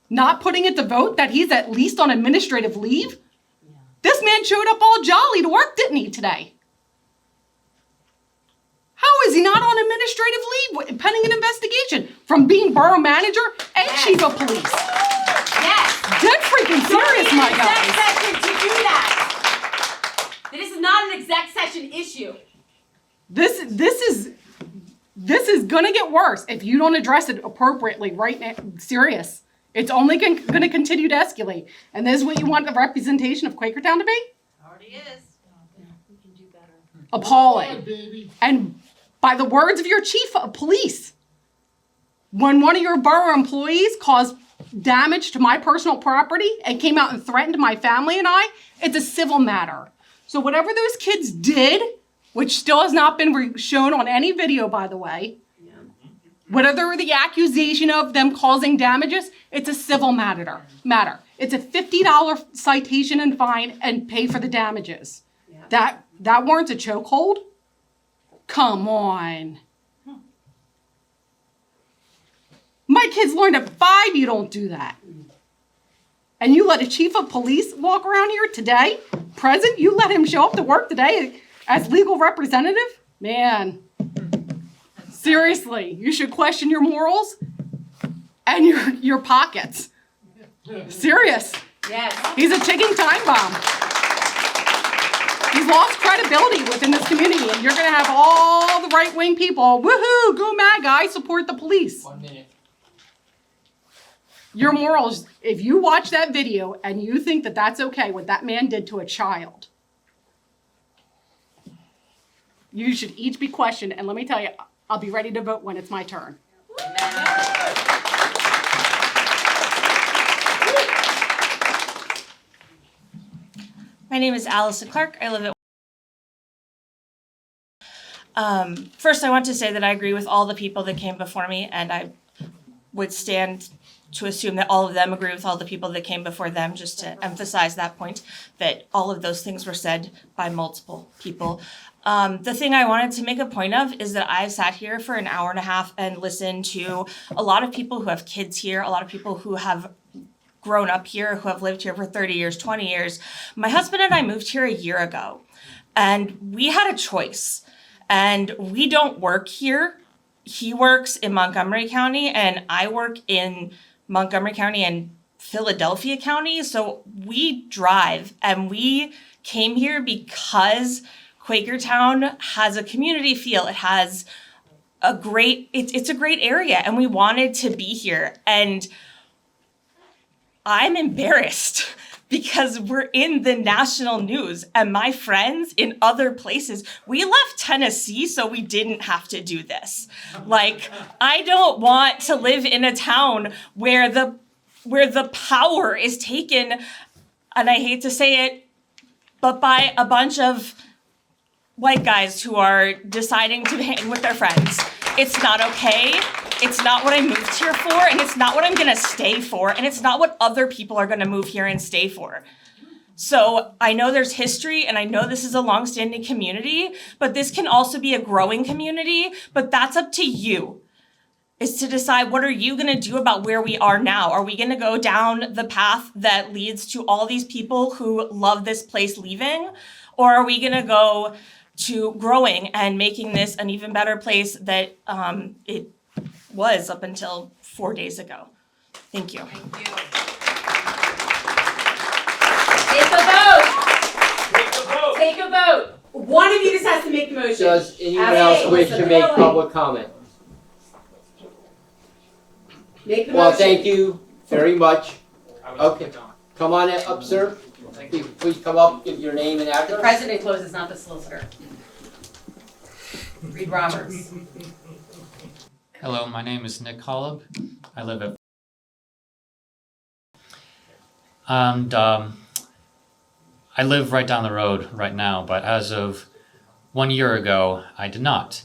not putting it to vote that he's at least on administrative leave. This man showed up all jolly to work, didn't he, today? How is he not on administrative leave pending an investigation from being borough manager and chief of police? Yes. Dead freaking serious, my guys. Exec session to do that. This is not an exec session issue. This is gonna get worse if you don't address it appropriately right now. Serious. It's only gonna continue to escalate. And this is what you want the representation of Quakertown to be? Already is. Appalling. And by the words of your chief of police, when one of your borough employees caused damage to my personal property and came out and threatened my family and I, it's a civil matter. So whatever those kids did, which still has not been shown on any video, by the way, whatever the accusation of them causing damages, it's a civil matter. It's a $50 citation and fine and pay for the damages. That warrants a chokehold? Come on. My kids learned at 5 you don't do that. And you let a chief of police walk around here today, present, you let him show up to work today as legal representative? Man, seriously, you should question your morals and your pockets. Serious. Yes. He's a ticking time bomb. He's lost credibility within this community, and you're going to have all the right-wing people, woohoo, go MAGA, I support the police. 1 minute. Your morals, if you watch that video and you think that that's okay, what that man did to a child, you should each be questioned. And let me tell you, I'll be ready to vote when it's my turn. My name is Allison Clark. I live at... First, I want to say that I agree with all the people that came before me, and I would stand to assume that all of them agree with all the people that came before them, just to emphasize that point, that all of those things were said by multiple people. The thing I wanted to make a point of is that I've sat here for an hour and a half and listened to a lot of people who have kids here, a lot of people who have grown up here, who have lived here for 30 years, 20 years. My husband and I moved here a year ago, and we had a choice. And we don't work here. He works in Montgomery County, and I work in Montgomery County and Philadelphia County. So we drive, and we came here because Quakertown has a community feel. It has a great, it's a great area, and we wanted to be here. And I'm embarrassed because we're in the national news, and my friends in other places, we left Tennessee so we didn't have to do this. Like, I don't want to live in a town where the power is taken, and I hate to say it, but by a bunch of white guys who are deciding to hang with their friends. It's not okay. It's not what I moved here for, and it's not what I'm gonna stay for, and it's not what other people are gonna move here and stay for. So I know there's history and I know this is a longstanding community, but this can also be a growing community, but that's up to you. Is to decide what are you gonna do about where we are now? Are we gonna go down the path that leads to all these people who love this place leaving? Or are we gonna go to growing and making this an even better place that it was up until 4 days ago? Thank you. Take a vote. Take a vote. One of you just has to make the motion. Does anyone else wish to make public comment? Make the Well, motion. thank you very much. Okay, come on up, sir. Please come up, give your name and The address. president closes, not the solicitor. Reed Roberts. Hello, my name is Nick Holub. I live at and I live right down the road right now, but as of 1 year ago, I did not.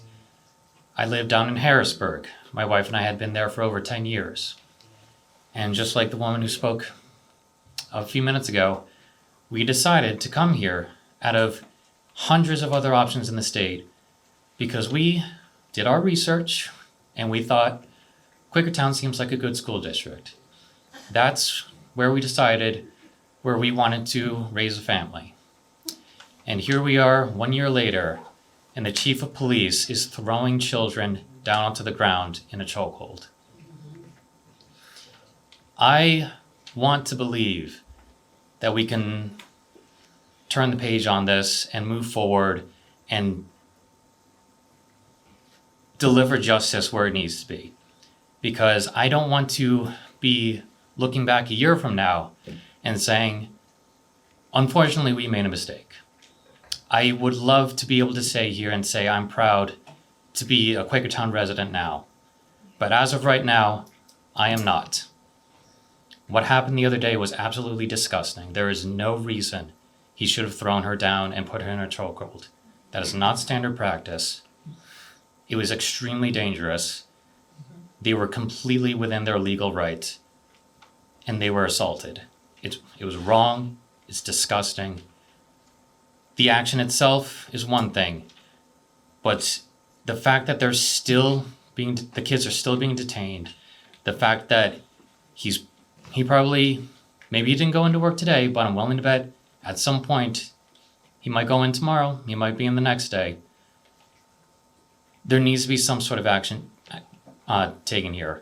I live down in Harrisburg. My wife and I had been there for over 10 years. And just like the woman who spoke a few minutes ago, we decided to come here out of hundreds of other options in the state because we did our research and we thought Quakertown seems like a good school district. That's where we decided where we wanted to raise a family. And here we are 1 year later, and the chief of police is throwing children down onto the ground in a chokehold. I want to believe that we can turn the page on this and move forward and deliver justice where it needs to be. Because I don't want to be looking back a year from now and saying, unfortunately, we made a mistake. I would love to be able to say here and say I'm proud to be a Quakertown resident now. But as of right now, I am not. What happened the other day was absolutely disgusting. There is no reason he should have thrown her down and put her in a chokehold. That is not standard practice. It was extremely dangerous. They were completely within their legal right, and they were assaulted. It was wrong. It's disgusting. The action itself is one thing, but the fact that the kids are still being detained, the fact that he probably, maybe he didn't go into work today, but I'm willing to bet at some point he might go in tomorrow, he might be in the next day. There needs to be some sort of action taken here,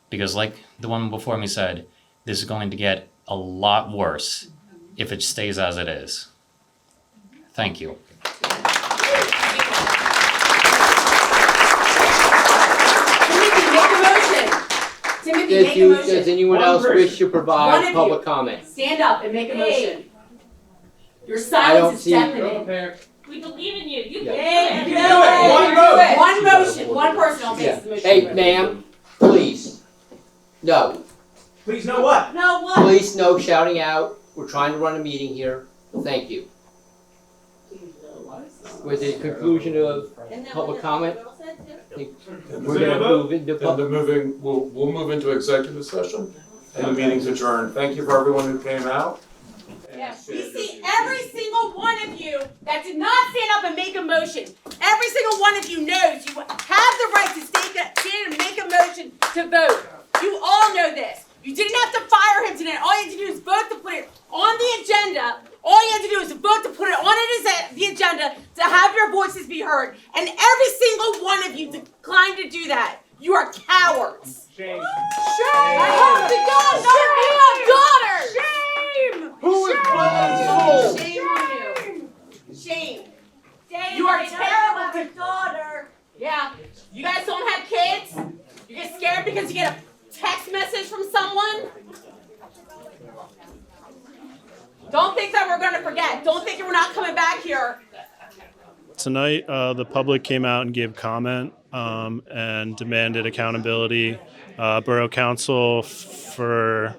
because like the woman before me said, this is going to get a lot worse if it stays as it is. Thank you. Timothy, make a motion. Does anyone else wish to provide public comment? Stand up and make a motion. Your I don't silence is see. deafening. We believe in you. You Yeah. Can do it. One motion. One person will Yeah. take the motion. Hey, ma'am, please. No. Please, know what? No, what? Please, no shouting out. We're trying to run a meeting here. Thank you. With the conclusion of public comment, we're gonna move into public. We'll move into executive session, and the meeting's adjourned. Thank you for everyone who came out. We see every single one of you that did not stand up and make a motion. Every single one of you knows you have the right to stand and make a motion to vote. You all know this. You didn't have to fire him today. All you had to do is vote to put it on the agenda. All you had to do is vote to put it on the agenda to have your voices be heard. And every single one of you declined to do that. You are cowards. Shame. I hope to God none of you have daughters. Shame. Who is Shame on you. Shame. You are terrible. Your daughter. Yeah. You guys don't have kids? You get scared because you get a text message from someone? Don't think that we're going to forget. Don't think we're not coming back here. Tonight, the public came out and gave comment and demanded accountability. Borough Council, for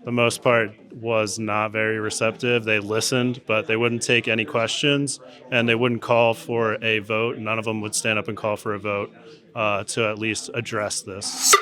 the most part, was not very receptive. They listened, but they wouldn't take any questions, and they wouldn't call for a vote. None of them would stand up and call for a vote to at least address this.